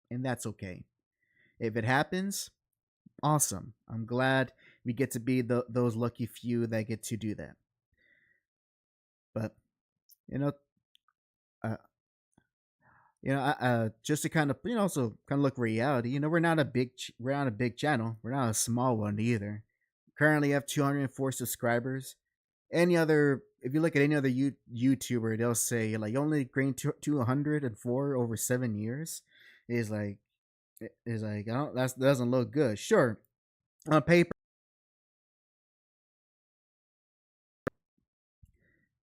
A: and that's okay. If it happens, awesome. I'm glad we get to be those lucky few that get to do that. But you know, uh, just to kind of also kind of look reality. We're not a big channel. We're not a small one either. Currently have 204 subscribers. Any other, if you look at any other YouTuber, they'll say like you only gained 204 over 7 years. Is like I don't that doesn't look good. Sure, on paper,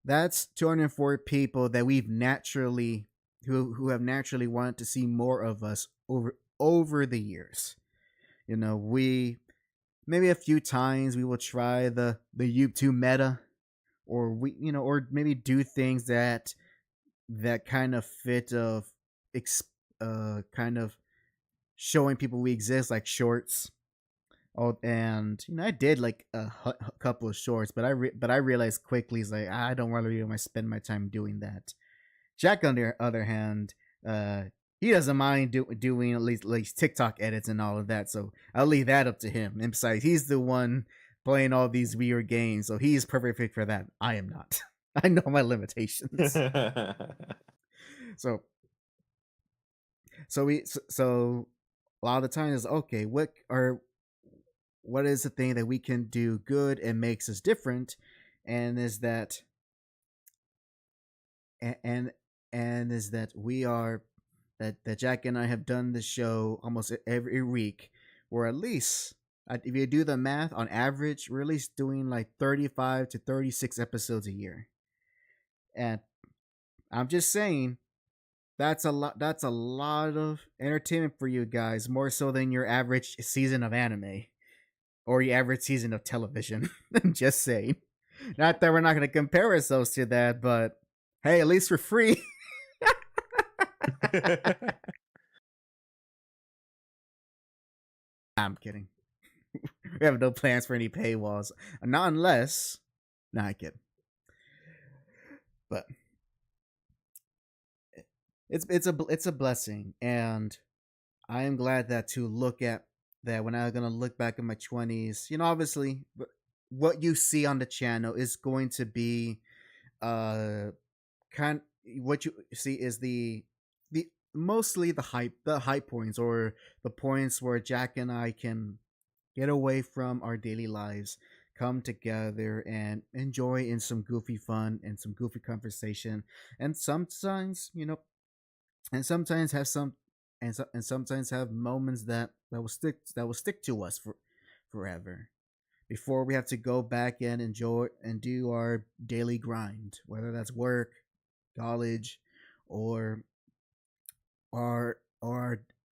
A: that's 204 people that we've naturally who have naturally wanted to see more of us over the years. We maybe a few times we will try the YouTube meta, or or maybe do things that kind of fit of kind of showing people we exist, like shorts. Oh, and I did like a couple of shorts, but I realized quickly, it's like I don't really want to spend my time doing that. Jack, on the other hand, uh, he doesn't mind doing at least TikTok edits and all of that. So I'll leave that up to him. And besides, he's the one playing all these weird games, so he's perfect fit for that. I am not. I know my limitations. So so a lot of the time is okay. What is the thing that we can do good and makes us different, and is that and and is that we are that Jack and I have done the show almost every week, or at least, if you do the math, on average we're at least doing like 35 to 36 episodes a year. And I'm just saying, that's a lot of entertainment for you guys, more so than your average season of anime or your average season of television. Just saying. Not that we're not going to compare ourselves to that, but hey, at least we're free. I'm kidding. We have no plans for any paywalls, not unless. Nah, I kid. But it's a blessing, and I am glad that to look at that when I'm gonna look back at my 20s. Obviously, what you see on the channel is going to be uh kind. What you see is the mostly the high points, or the points where Jack and I can get away from our daily lives, come together and enjoy in some goofy fun and some goofy conversation, and sometimes have some and sometimes have moments that will stick to us for forever, before we have to go back and enjoy and do our daily grind, whether that's work, college, or our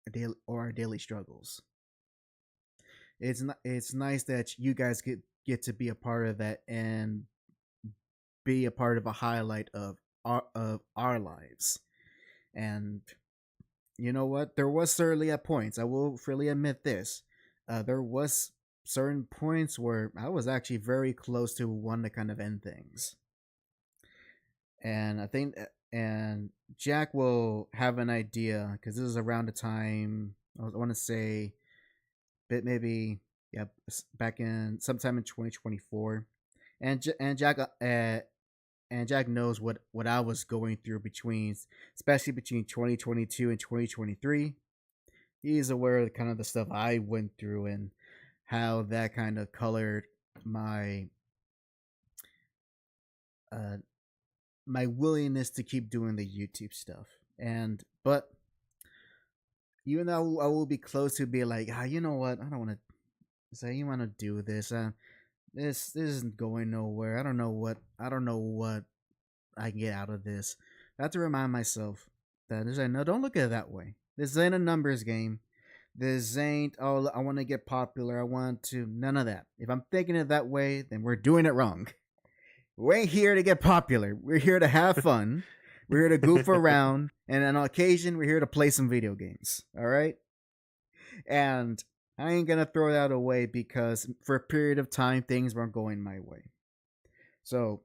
A: daily struggles. It's nice that you guys get to be a part of that, and be a part of a highlight of our lives. And you know what? There was certainly at points, I will freely admit this. There was certain points where I was actually very close to wanting to kind of end things. And I think, and Jack will have an idea, because this is around the time I want to say, bit maybe, yeah, back in sometime in 2024. And Jack, and Jack knows what I was going through between, especially between 2022 and 2023. He's aware of kind of the stuff I went through and how that kind of colored my uh my willingness to keep doing the YouTube stuff. And but even though I will be close to be like, you know what, I don't want to say you want to do this. This isn't going nowhere. I don't know what I can get out of this. I have to remind myself that is no, don't look at it that way. This ain't a numbers game. This ain't I want to get popular. I want to none of that. If I'm thinking it that way, then we're doing it wrong. We ain't here to get popular. We're here to have fun. We're here to goof around, and on occasion, we're here to play some video games. All right, and I ain't gonna throw that away because for a period of time things weren't going my way. So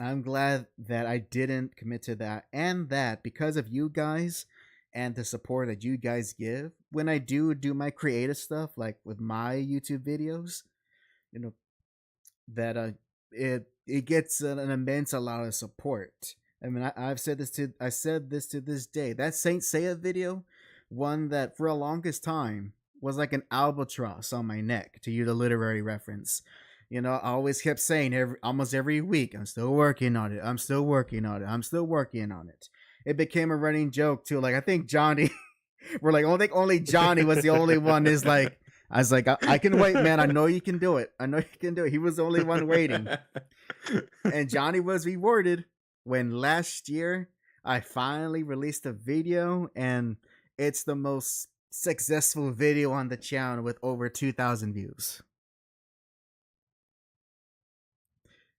A: I'm glad that I didn't commit to that, and that because of you guys and the support that you guys give when I do my creative stuff, like with my YouTube videos, you know that it gets an immense a lot of support. I mean, I said this to this day. That Saint Seiya video, one that for the longest time was like an albatross on my neck, to use a literary reference. I always kept saying almost every week, I'm still working on it. I'm still working on it. I'm still working on it. It became a running joke too. Like I think Johnny, we're like, I think only Johnny was the only one. Is like, I was like, I can wait, man. I know you can do it. I know you can do it. He was the only one waiting, and Johnny was rewarded when last year I finally released a video, and it's the most successful video on the channel with over 2,000 views.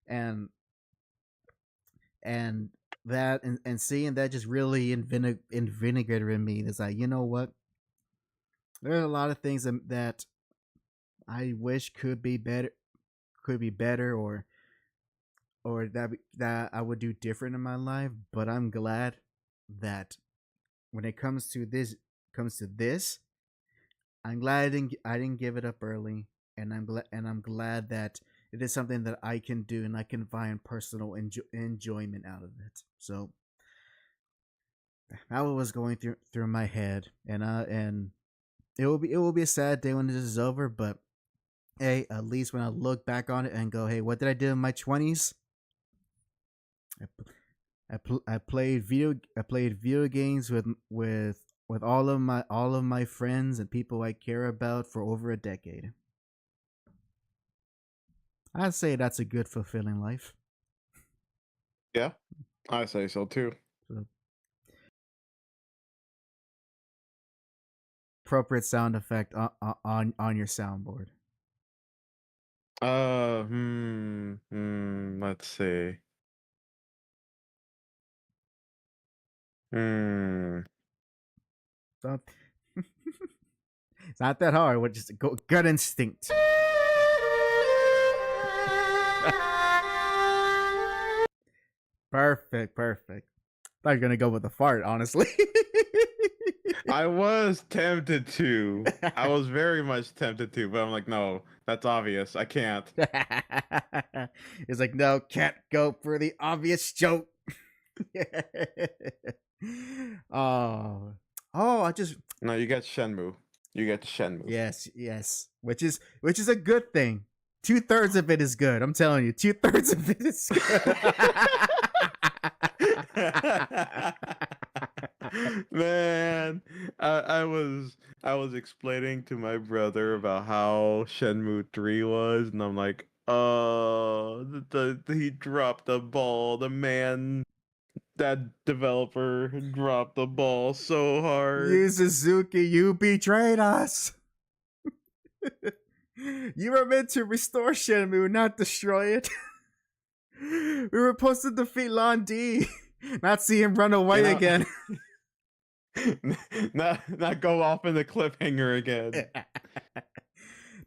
A: And that and seeing that just really invigorated me. It's like, you know what? There are a lot of things that I wish could be better, or that I would do different in my life. But I'm glad that when it comes to this, I'm glad I didn't give it up early, and I'm glad that it is something that I can do and I can find personal enjoyment out of it. So that was going through my head, and it will be a sad day when this is over. But hey, at least when I look back on it and go, hey, what did I do in my 20s? I played video games with all of my friends and people I care about for over a decade. I'd say that's a good, fulfilling life.
B: Yeah, I say so too.
A: So, appropriate sound effect on your soundboard.
B: Let's see.
A: So it's not that hard. We're just gut instinct. Perfect. Thought you're gonna go with the fart, honestly.
B: I was tempted to. I was very much tempted to, but I'm like, no, that's obvious. I can't.
A: It's like, no, can't go for the obvious joke. Oh, I just
B: No, you got Shenmue. You get Shenmue.
A: Yes, which is a good thing. 2/3 of it is good. I'm telling you, 2/3 of it is good.
B: Man, I was explaining to my brother about how Shenmue 3 was, and I'm like, oh, he dropped the ball. The man, that developer dropped the ball so hard.
A: Yu Suzuki, you betrayed us. You were meant to restore Shenmue, not destroy it. We were supposed to defeat Lon D, not see him run away again.
B: not go off in the cliffhanger again.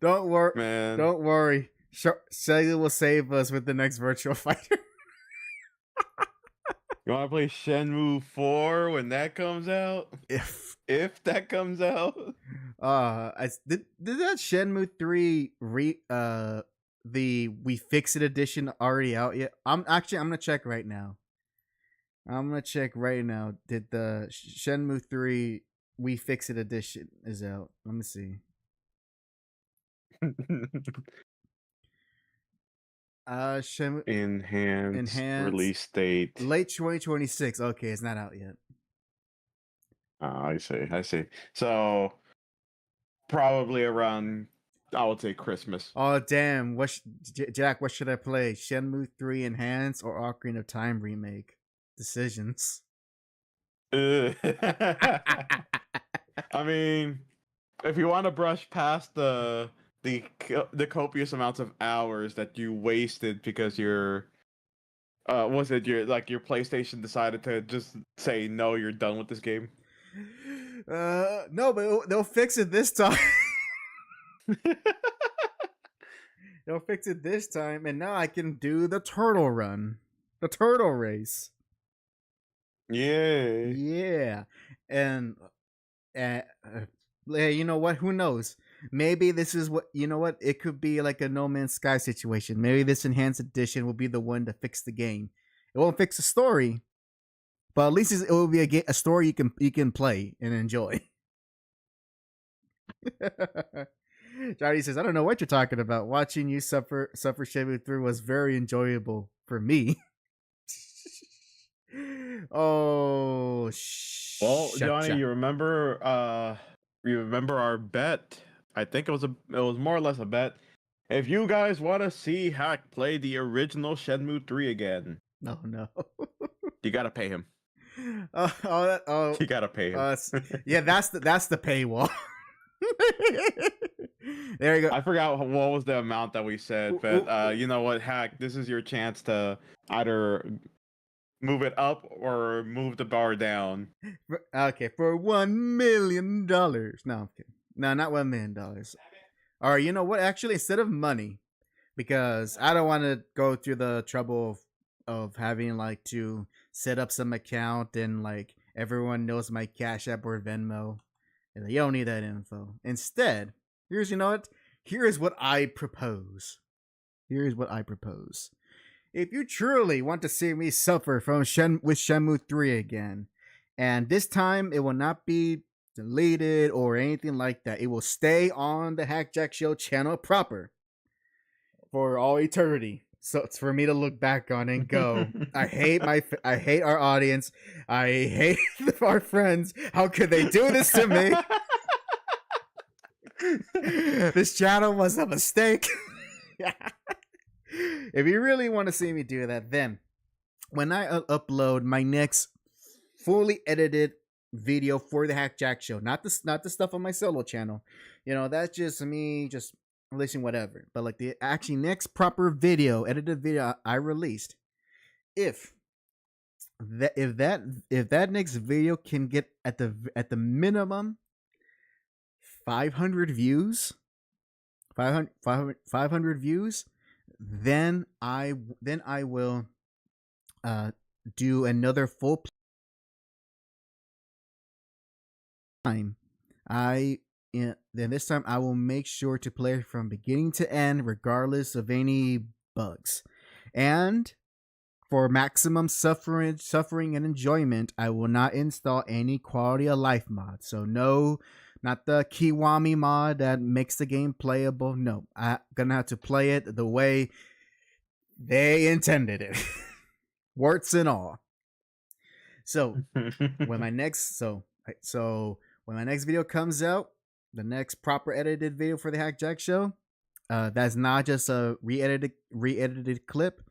A: Don't worry,
B: man.
A: Don't worry. Sega will save us with the next Virtual Fighter.
B: You want to play Shenmue 4 when that comes out? If that comes out.
A: Did that Shenmue 3 We Fix It edition already out yet? I'm gonna check right now. I'm gonna check right now. Did the Shenmue 3 We Fix It edition is out? Let me see. Shenmue
B: Enhanced
A: Enhanced
B: release date.
A: late 2026. Okay, it's not out yet.
B: I see. I see. So probably around, I would say Christmas.
A: Oh damn! Jack? What should I play? Shenmue 3 Enhanced or Ocarina of Time remake? Decisions.
B: I mean, if you want to brush past the copious amounts of hours that you wasted because was it your PlayStation decided to just say no, you're done with this game?
A: No, but they'll fix it this time. They'll fix it this time, and now I can do the turtle run, the turtle race.
B: Yeah.
A: Yeah, and uh, you know what? Who knows? Maybe this is what you know. What it could be like a No Man's Sky situation. Maybe this enhanced edition will be the one to fix the game. It won't fix the story, but at least it will be a story you can play and enjoy. Johnny says, "I don't know what you're talking about. Watching you suffer Shenmue 3 was very enjoyable for me." Oh,
B: Well,
A: shut
B: Johnny, you remember our bet? I think it was more or less a bet. If you guys want to see Hack play the original Shenmue 3 again,
A: No, no.
B: you gotta pay him.
A: Oh,
B: You gotta pay him.
A: Yeah, that's the paywall. There you go.
B: I forgot what was the amount that we said, but you know what, Hack, this is your chance to either move it up or move the bar down.
A: Okay, for $1 million. No, I'm kidding. No, not $1 million. All right, you know what? Actually, instead of money, because I don't want to go through the trouble of having like to set up some account and like everyone knows my Cash App or Venmo. And you don't need that info. Instead, here's what I propose. Here's what I propose. If you truly want to see me suffer with Shenmue 3 again, and this time it will not be deleted or anything like that, it will stay on the Hack Jack Show channel proper for all eternity. So it's for me to look back on and go, I hate our audience. I hate our friends. How could they do this to me? This channel was a mistake. If you really want to see me do that, then when I upload my next fully edited video for the Hack Jack Show, not the stuff on my solo channel, that's just me just releasing whatever. But like the actually next proper video, edited video I released, if that next video can get at the minimum 500 views, 500 views, then I will do another full time. Then this time I will make sure to play from beginning to end, regardless of any bugs. And for maximum suffering and enjoyment, I will not install any quality of life mod. So no, not the Kiwami mod that makes the game playable. No, I'm gonna have to play it the way they intended it, warts and all. So when my next video comes out, the next proper edited video for the Hack Jack Show, that's not just a re-edited clip,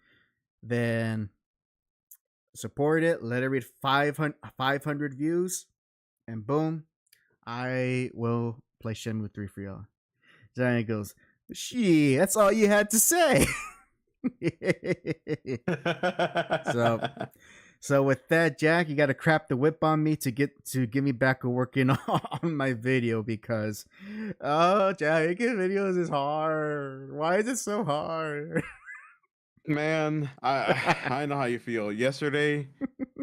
A: then support it, let it reach 500 views, and boom, I will play Shenmue 3 for y'all. Johnny goes, "Shee, that's all you had to say." So with that, Jack, you got to crap the whip on me to get me back to working on my video, because Jack, making videos is hard. Why is it so hard?
B: Man, I know how you feel. Yesterday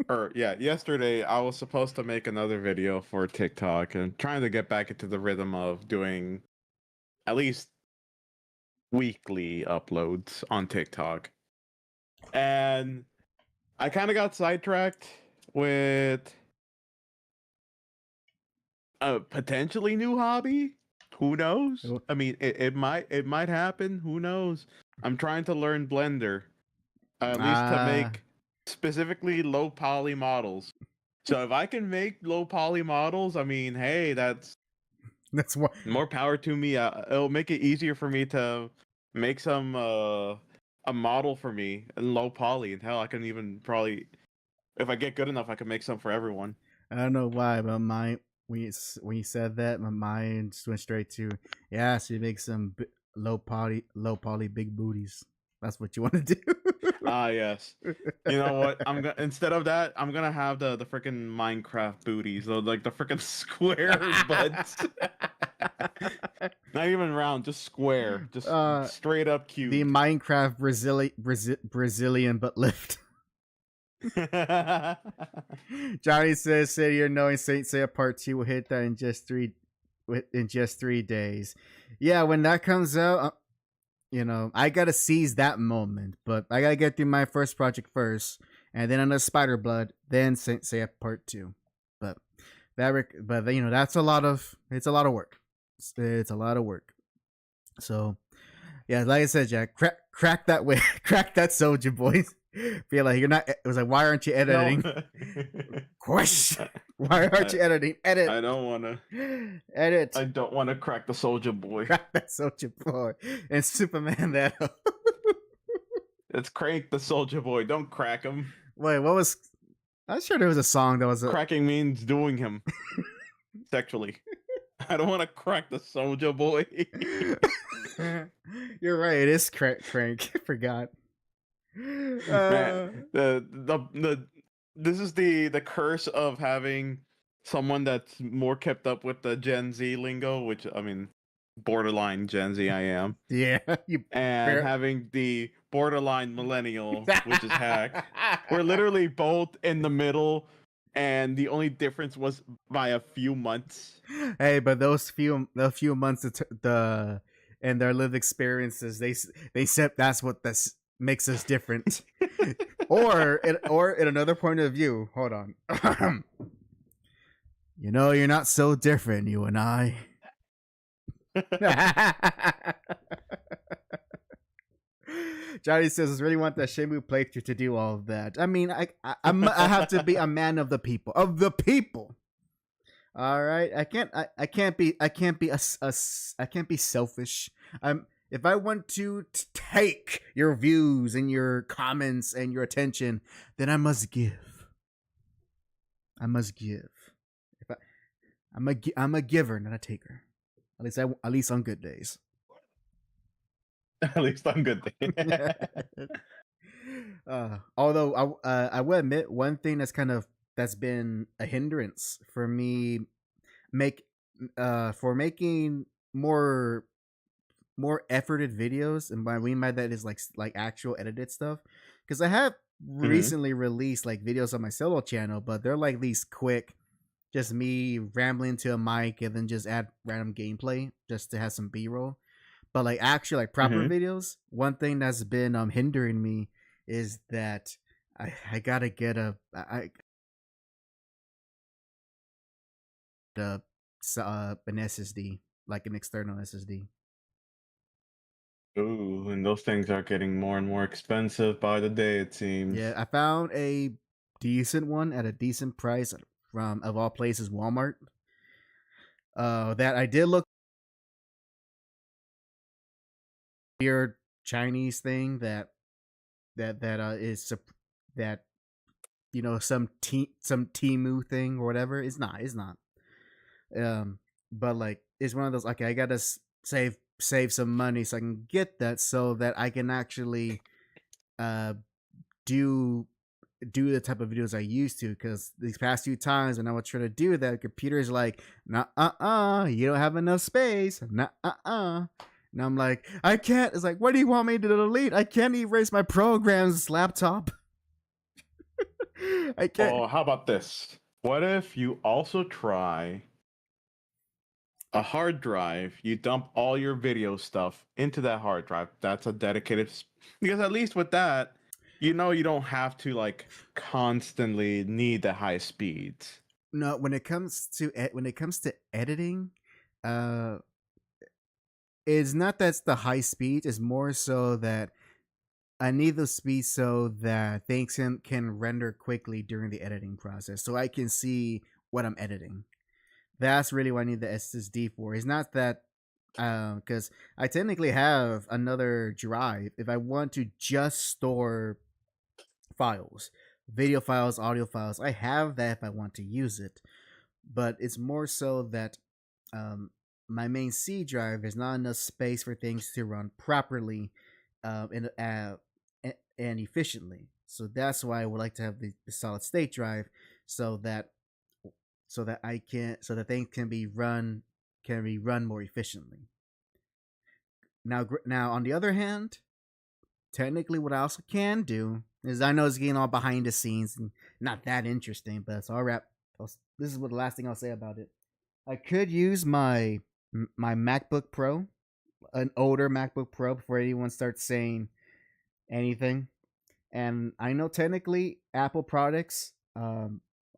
B: I was supposed to make another video for TikTok and trying to get back into the rhythm of doing at least weekly uploads on TikTok. And I kind of got sidetracked with a potentially new hobby. Who knows?
A: Oh.
B: I mean, it might happen. Who knows? I'm trying to learn Blender, at least to
A: Ah,
B: make specifically low poly models. So if I can make low poly models, I mean, hey, that's
A: that's what.
B: more power to me. It'll make it easier for me to make some a model for me in low poly, and hell, I can even probably, if I get good enough, I can make some for everyone.
A: I don't know why, but when you said that, my mind just went straight to, yeah. So you make some low poly big booties. That's what you want to do.
B: Ah, yes. You know what? I'm gonna, instead of that, I'm gonna have the freaking Minecraft booties, like the freaking square butts. Not even round, just square, just
A: uh,
B: straight up
A: the
B: cubed.
A: Minecraft Brazilian butt lift. Johnny said you're knowing Saint Seiya Part 2 will hit that in just 3 days. Yeah, when that comes out, I gotta seize that moment, but I gotta get through my first project first, and then on the Spider Blood, then Saint Seiya Part 2. But that's it's a lot of work. It's a lot of work. So yeah, like I said, Jack, crack that way, crack that soldier, boys. Feel like you're not. It was like, why aren't you editing?
B: No.
A: Question. Why aren't you editing? Edit.
B: I don't wanna.
A: Edit.
B: I don't wanna crack the soldier boy.
A: Crack that soldier boy and Superman that.
B: It's Crank the soldier boy. Don't crack him.
A: Wait, what was? I'm sure there was a song that was
B: Cracking means doing him sexually. I don't want to crack the soldier boy.
A: You're right. It is crank. I forgot.
B: Man, this is the curse of having someone that's more kept up with the Gen Z lingo, which I mean, borderline Gen Z I am,
A: Yeah,
B: and having the borderline millennial, which is HAC. We're literally both in the middle, and the only difference was by a few months.
A: Hey, but the few months and their lived experiences, they said that's what this makes us different. or in another point of view, hold on. You're not so different, you and I. Johnny says, "I really want that Shenmue playthrough to do all of that." I mean, I have to be a man of the people. All right, I can't be selfish. If I want to take your views and your comments and your attention, then I must give. If I'm a giver, not a taker. At least on good days.
B: At least on good day.
A: Although I will admit one thing that's been a hindrance for me for making more efforted videos, and what I mean by that is like actual edited stuff, because I have recently released like videos on my solo channel, but they're like these quick, just me rambling to a mic and then just add random gameplay just to have some b-roll. But like actually like proper videos, one thing that's been hindering me is that I gotta get an SSD, like an external SSD.
B: Ooh, and those things are getting more and more expensive by the day, it seems.
A: Yeah, I found a decent one at a decent price from, of all places, Walmart. That I did look weird Chinese thing that is that some Temu thing or whatever. It's not. But like it's one of those. Okay, I gotta save some money so I can get that, so that I can actually do the type of videos I used to. Because these past few times when I was trying to do that, the computer's like, nah, you don't have enough space. Nah, and I'm like, I can't. It's like, what do you want me to delete? I can't erase my programs, laptop. I can't.
B: Oh, how about this? What if you also try a hard drive, you dump all your video stuff into that hard drive. That's a dedicated because at least with that, you know you don't have to like constantly need the high speeds.
A: No, when it comes to editing, uh, it's not that's the high speed. It's more so that I need the speed so that things can render quickly during the editing process, so I can see what I'm editing. That's really what I need the SSD for. It's not that because I technically have another drive if I want to just store files, video files, audio files. I have that if I want to use it, but it's more so that um, my main C drive is not enough space for things to run properly and efficiently. So that's why I would like to have the solid state drive so that so that things can be run more efficiently. Now on the other hand, technically what I also can do is I know it's getting all behind the scenes and not that interesting, but it's all right. This is what the last thing I'll say about it. I could use my MacBook Pro, an older MacBook Pro, before anyone starts saying anything. And I know technically Apple products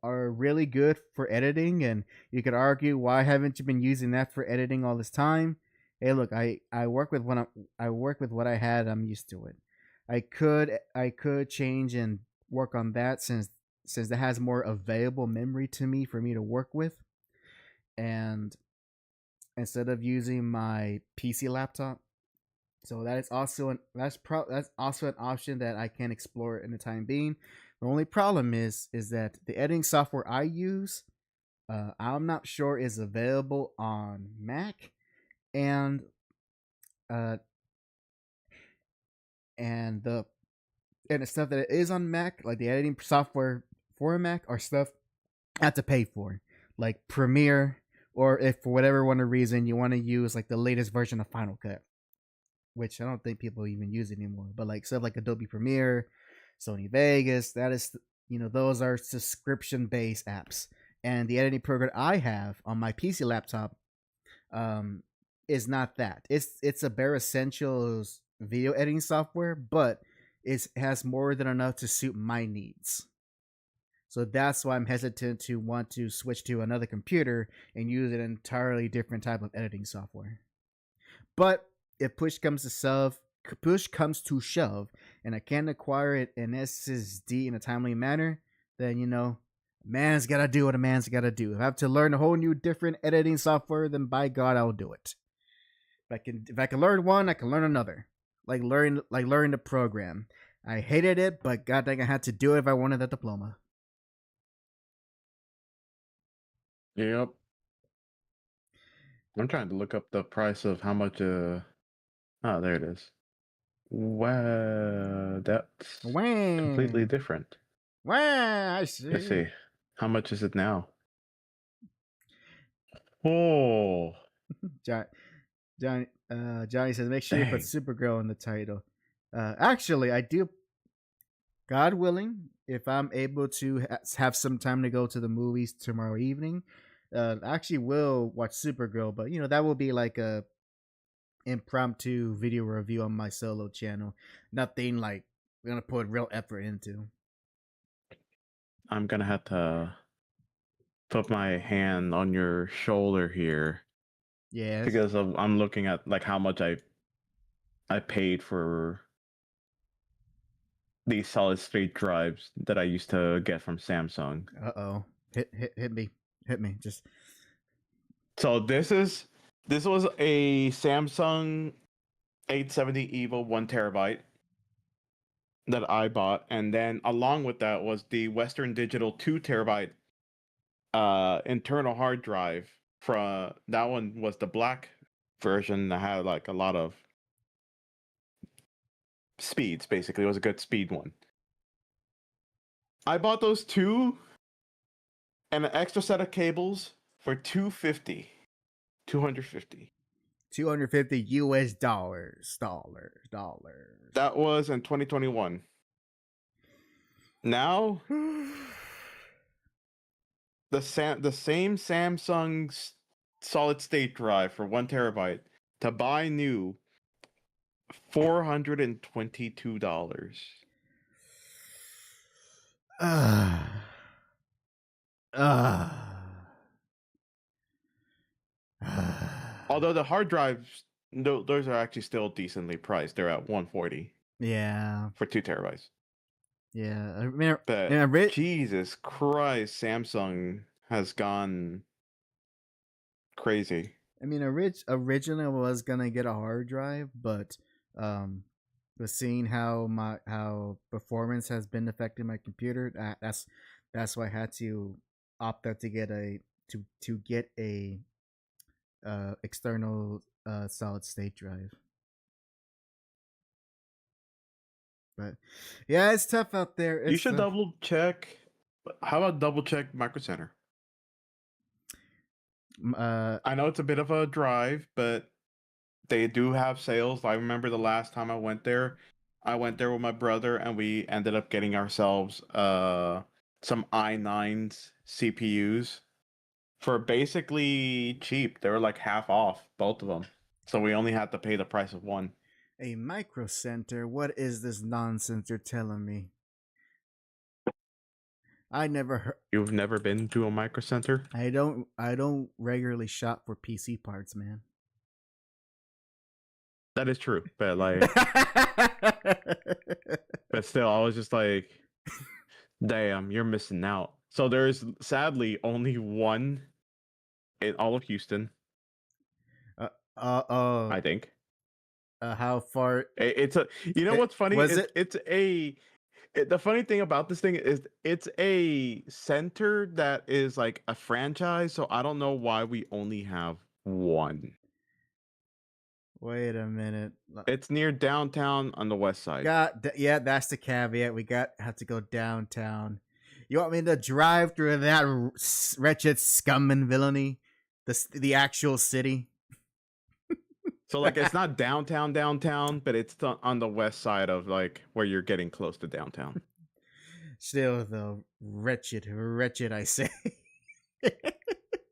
A: are really good for editing, and you could argue why haven't you been using that for editing all this time? Hey, look, I work with I work with what I had. I'm used to it. I could change and work on that since that has more available memory to me for me to work with, and instead of using my PC laptop. So that is also that's also an option that I can explore in the time being. The only problem is that the editing software I use, I'm not sure is available on Mac, and uh, and the stuff that is on Mac, like the editing software for a Mac, are stuff I have to pay for, like Premiere, or if for whatever one reason you want to use like the latest version of Final Cut, which I don't think people even use anymore. But like stuff like Adobe Premiere, Sony Vegas, that is, those are subscription based apps. And the editing program I have on my PC laptop um, is not that. It's a bare essentials video editing software, but it has more than enough to suit my needs. So that's why I'm hesitant to want to switch to another computer and use an entirely different type of editing software. But if push comes to shove, and I can't acquire it an SSD in a timely manner, then man's gotta do what a man's gotta do. If I have to learn a whole new different editing software, then by God, I'll do it. If I can learn one, I can learn another. Like learning the program. I hated it, but god dang, I had to do it if I wanted that diploma.
B: Yep. I'm trying to look up the price of how much oh, there it is. Wow, that's completely
A: Wah,
B: different.
A: wah, I
B: Let's
A: see.
B: see. How much is it now? Oh,
A: John, Johnny says, make sure you put
B: dang.
A: Supergirl in the title. Actually, I do. God willing, if I'm able to have some time to go to the movies tomorrow evening, I actually will watch Supergirl. But that will be like a impromptu video review on my solo channel. Nothing like we're gonna put real effort into.
B: I'm gonna have to put my hand on your shoulder here
A: Yes.
B: because I'm looking at like how much I paid for these solid state drives that I used to get from Samsung.
A: Oh. Hit me. Hit me. Just
B: So this was a Samsung 870 EVO 1 terabyte that I bought, and then along with that was the Western Digital 2 terabyte internal hard drive. From that one was the black version that had like a lot of speeds. Basically, it was a good speed one. I bought those two and an extra set of cables for 250. 250.
A: 250 US dollars.
B: That was in 2021. Now the same Samsung's solid state drive for 1 terabyte to buy new, $422.
A: Ah.
B: Although the hard drives, those are actually still decently priced. They're at 140
A: Yeah.
B: for 2 terabytes.
A: Yeah. I mean,
B: But Jesus Christ, Samsung has gone crazy.
A: I mean, originally I was gonna get a hard drive, but um, but seeing how performance has been affecting my computer, that's why I had to opt out to get a external solid state drive. But yeah, it's tough out there.
B: You
A: It's
B: should double check. How about double check Micro Center? I know it's a bit of a drive, but they do have sales. I remember the last time I went there with my brother, and we ended up getting ourselves some i9s CPUs for basically cheap. They were like half off, both of them. So we only had to pay the price of one.
A: a micro center. What is this nonsense you're telling me? I never heard.
B: You've never been to a Micro Center?
A: I don't regularly shop for PC parts, man.
B: That is true, but like, but still, I was just like, damn, you're missing out. So there's sadly only one in all of Houston, I think.
A: How far
B: It's a, you know what's funny?
A: was it?
B: The funny thing about this thing is it's a center that is like a franchise, so I don't know why we only have one.
A: Wait a minute.
B: It's near downtown on the west side.
A: Yeah, that's the caveat. We have to go downtown. You want me to drive through that wretched scum and villainy, the actual city?
B: So like it's not downtown, but it's on the west side of like where you're getting close to downtown.
A: Still, though, wretched, I say.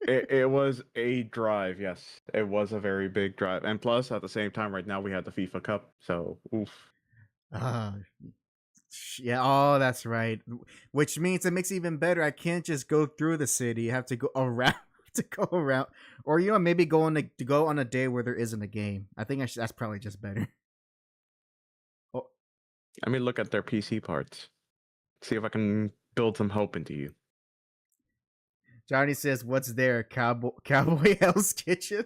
B: It was a drive, yes. It was a very big drive. And plus, at the same time, right now we had the FIFA Cup. So, oof.
A: Yeah, oh, that's right. Which means it makes it even better. I can't just go through the city. You have to go around or maybe go on a day where there isn't a game. I think that's probably just better.
B: Oh. Let me look at their PC parts. See if I can build some hope into you.
A: Johnny says, "What's there, Cowboy Hell's Kitchen?"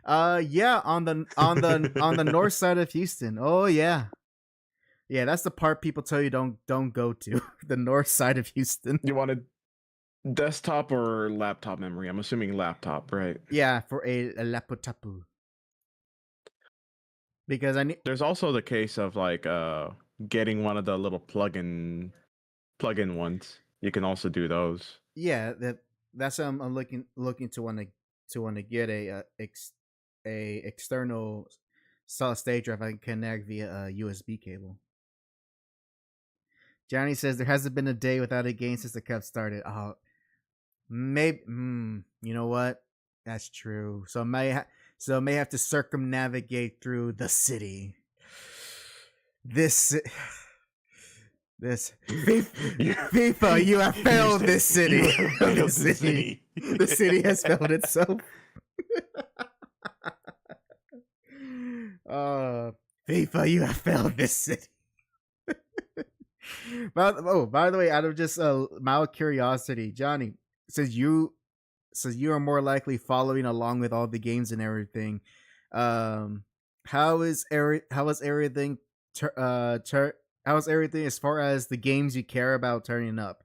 A: Yeah, on the north side of Houston. Oh yeah, that's the part people tell you don't go to. The north side of Houston.
B: You wanted desktop or laptop memory? I'm assuming laptop, right?
A: Yeah, for a laptop. Because I need.
B: There's also the case of like getting one of the little plug-in ones. You can also do those.
A: Yeah, that's what I'm looking to want to get a external solid state drive I can connect via a USB cable. Johnny says there hasn't been a day without a game since the cup started. Oh, maybe. You know what? That's true. So I may have to circumnavigate through the city. This FIFA, you have failed this city. The city has failed itself. FIFA, you have failed this city. By the way, out of just mild curiosity, Johnny says you are more likely following along with all the games and everything. How is everything? How is everything as far as the games you care about turning up?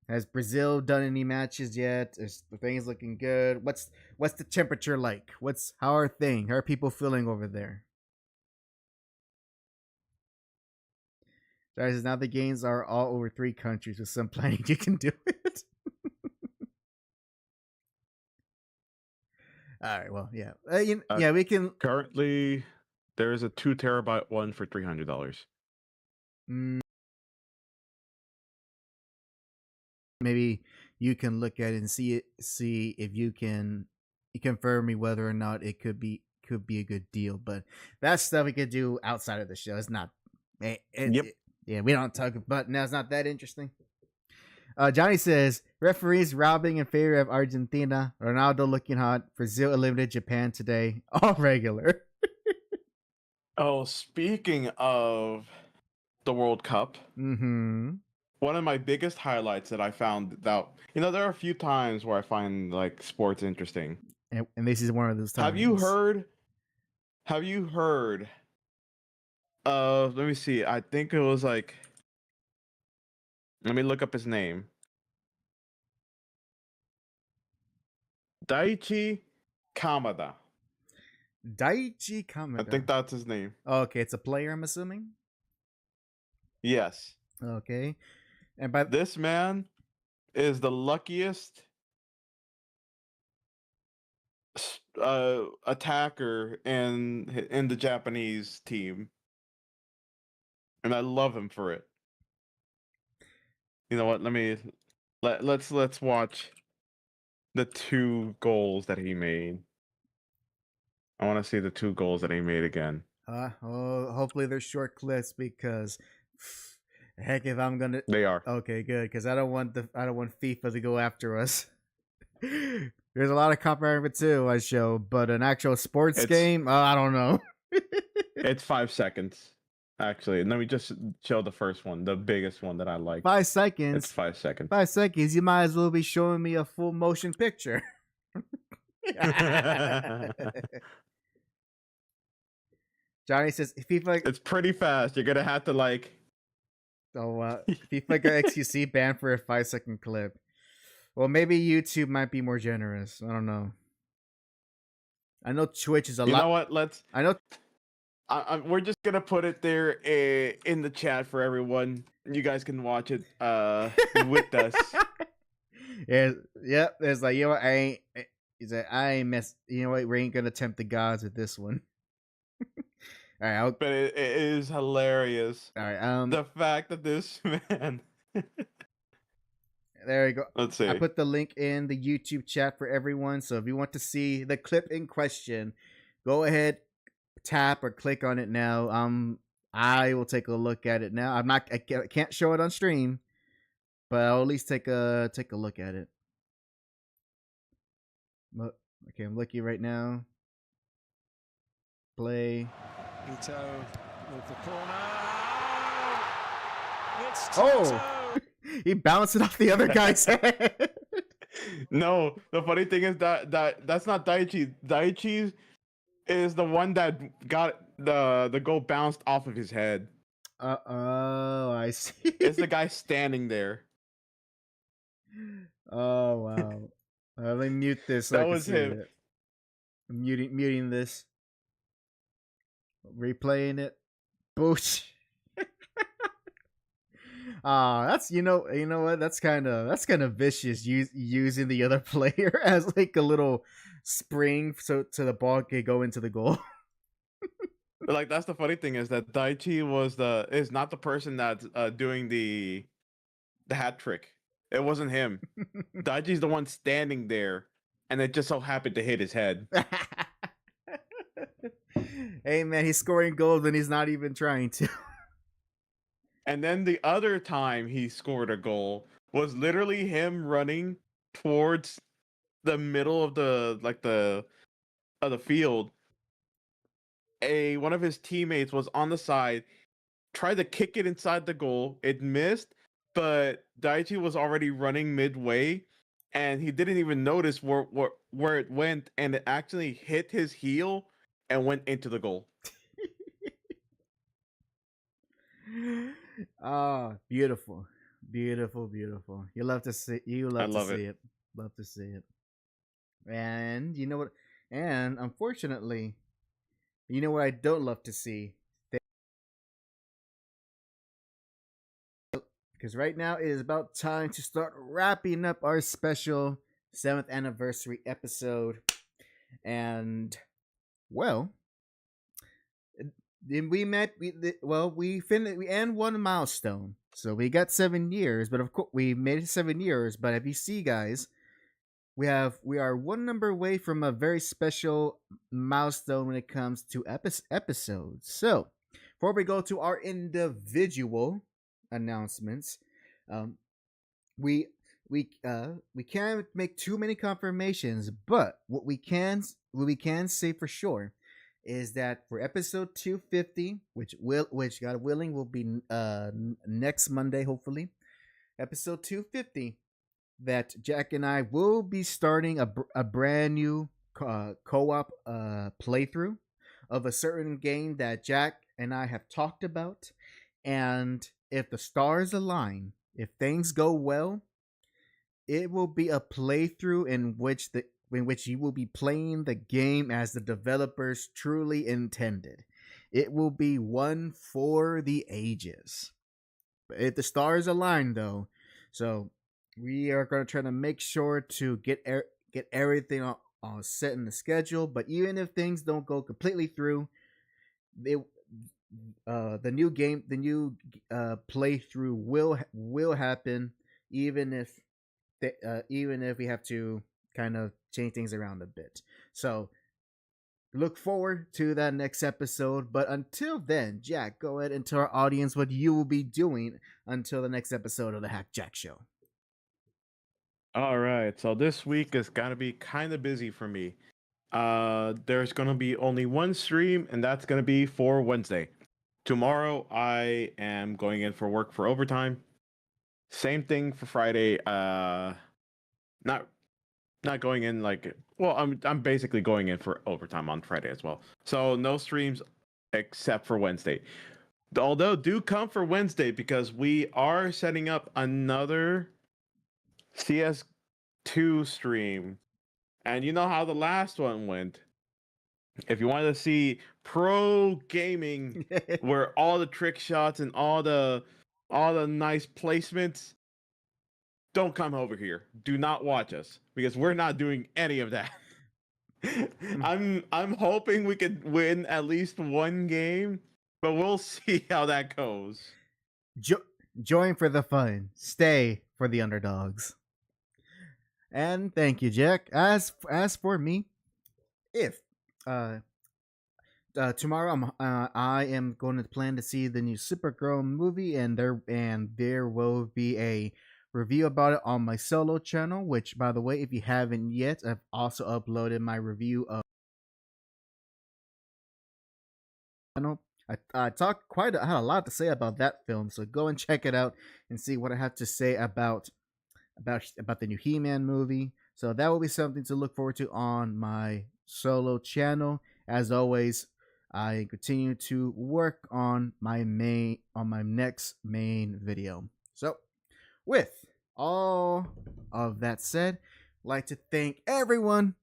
A: Has Brazil done any matches yet? Is the things looking good? What's the temperature like? How are people feeling over there? Guys, now the games are all over 3 countries with some planning you can do it. All right, well, yeah. Yeah, we can.
B: Currently, there is a 2 terabyte one for $300.
A: Maybe you can look at it and see if you can confirm me whether or not it could be a good deal. But that's stuff we could do outside of the show. It's not.
B: Yep.
A: Yeah, we don't talk about now. It's not that interesting. Johnny says referees robbing in favor of Argentina. Ronaldo looking hot. Brazil eliminated Japan today. All regular.
B: Oh, speaking of the World Cup,
A: Mm-hmm.
B: one of my biggest highlights that I found that there are a few times where I find like sports interesting.
A: And this is one of those times.
B: Have you heard? Have you heard of? Let me see. I think it was like. Let me look up his name. Daichi Kamada.
A: Daichi Kamada?
B: I think that's his name.
A: Okay, it's a player, I'm assuming.
B: Yes.
A: Okay. And by
B: this man is the luckiest attacker in the Japanese team, and I love him for it. You know what? Let's watch the 2 goals that he made. I want to see the 2 goals that he made again.
A: Hopefully they're short clips because heck, if I'm gonna,
B: they are
A: okay, good, because I don't want FIFA to go after us. There's a lot of copyright too, I show, but an actual sports game, I don't know.
B: It's 5 seconds. Actually, let me just show the first one, the biggest one that I like.
A: 5 seconds.
B: It's 5 seconds.
A: 5 seconds. You might as well be showing me a full motion picture. Johnny says FIFA.
B: It's pretty fast. You're gonna have to like.
A: Oh, FIFA got XQC banned for a 5-second clip. Well, maybe YouTube might be more generous. I don't know. I know Twitch is a lot.
B: You know what? Let's.
A: I know.
B: We're just gonna put it there in the chat for everyone. You guys can watch it with us.
A: Yeah. There's like, you know what? I ain't mess. You know what? We ain't gonna tempt the gods with this one. All right,
B: but it is hilarious.
A: All right,
B: the fact that this man.
A: There you go.
B: Let's see.
A: I put the link in the YouTube chat for everyone. So if you want to see the clip in question, go ahead, tap or click on it now. I will take a look at it now. I can't show it on stream, but I'll at least take a look at it. Okay, I'm looking right now. Play.
C: Ito with the corner. It's
A: Toto. He bounced it off the other guy's head.
B: No, the funny thing is that's not Daichi. Daichi is the one that got the goal bounced off of his head.
A: Oh, I see.
B: It's the guy standing there.
A: Oh wow. Let me mute this. So
B: that was him.
A: I'm muting this. Replaying it. Boosh. That's you know what? That's kind of vicious. Using the other player as like a little spring so the ball can go into the goal.
B: Like that's the funny thing is that Daichi is not the person that's doing the hat trick. It wasn't him. Daichi's the one standing there, and it just so happened to hit his head.
A: Hey man, he's scoring goals and he's not even trying to.
B: And then the other time he scored a goal was literally him running towards the middle of the field. One of his teammates was on the side, tried to kick it inside the goal. It missed, but Daichi was already running midway, and he didn't even notice where it went, and it actually hit his heel and went into the goal.
A: Oh, beautiful. Beautiful. You love to see it. Love to see it. And you know what? And unfortunately, you know what I don't love to see? Because right now it is about time to start wrapping up our special 7th anniversary episode. And well, then we end one milestone. So we got 7 years, but of course we made it 7 years. But if you see, guys, we are one number away from a very special milestone when it comes to episodes. So before we go to our individual announcements, um, we we can't make too many confirmations, but what we can say for sure is that for episode 250, which God willing will be next Monday, hopefully, episode 250, that Jack and I will be starting a brand new co-op playthrough of a certain game that Jack and I have talked about, and if the stars align, if things go well, it will be a playthrough in which you will be playing the game as the developers truly intended. It will be one for the ages. If the stars align, though, so we are going to try to make sure to get everything on set in the schedule. But even if things don't go completely through, it the new playthrough will happen, even if even if we have to kind of change things around a bit. So look forward to that next episode. But until then, Jack, go ahead and tell our audience what you will be doing until the next episode of the Hack Jack Show.
B: All right, so this week is gonna be kind of busy for me. There's gonna be only one stream, and that's gonna be for Wednesday. Tomorrow, I am going in for work for overtime. Same thing for Friday. Not not going in like, well, I'm basically going in for overtime on Friday as well. So no streams except for Wednesday. Although do come for Wednesday because we are setting up another CS2 stream. And you know how the last one went. If you wanted to see pro gaming where all the trick shots and all the nice placements, don't come over here. Do not watch us because we're not doing any of that. I'm hoping we could win at least one game, but we'll see how that goes.
A: Join for the fun, stay for the underdogs. And thank you, Jack. As for me, if tomorrow I am going to plan to see the new Supergirl movie, and there will be a review about it on my solo channel. Which, by the way, if you haven't yet, I've also uploaded my review of. I talked I had a lot to say about that film, so go and check it out and see what I have to say about the new He-Man movie. So that will be something to look forward to on my solo channel. As always, I continue to work on my next main video. So, with all of that said, I'd like to thank everyone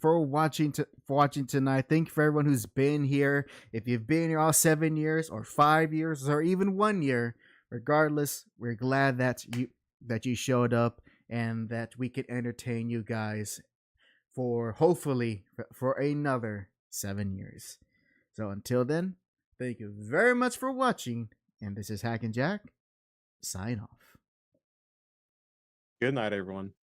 A: for watching tonight. Thank you for everyone who's been here. If you've been here all 7 years or 5 years or even 1 year, regardless, we're glad that you showed up and that we could entertain you guys for hopefully for another 7 years. So until then, thank you very much for watching, and this is Hack and Jack. Sign off.
B: Good night, everyone.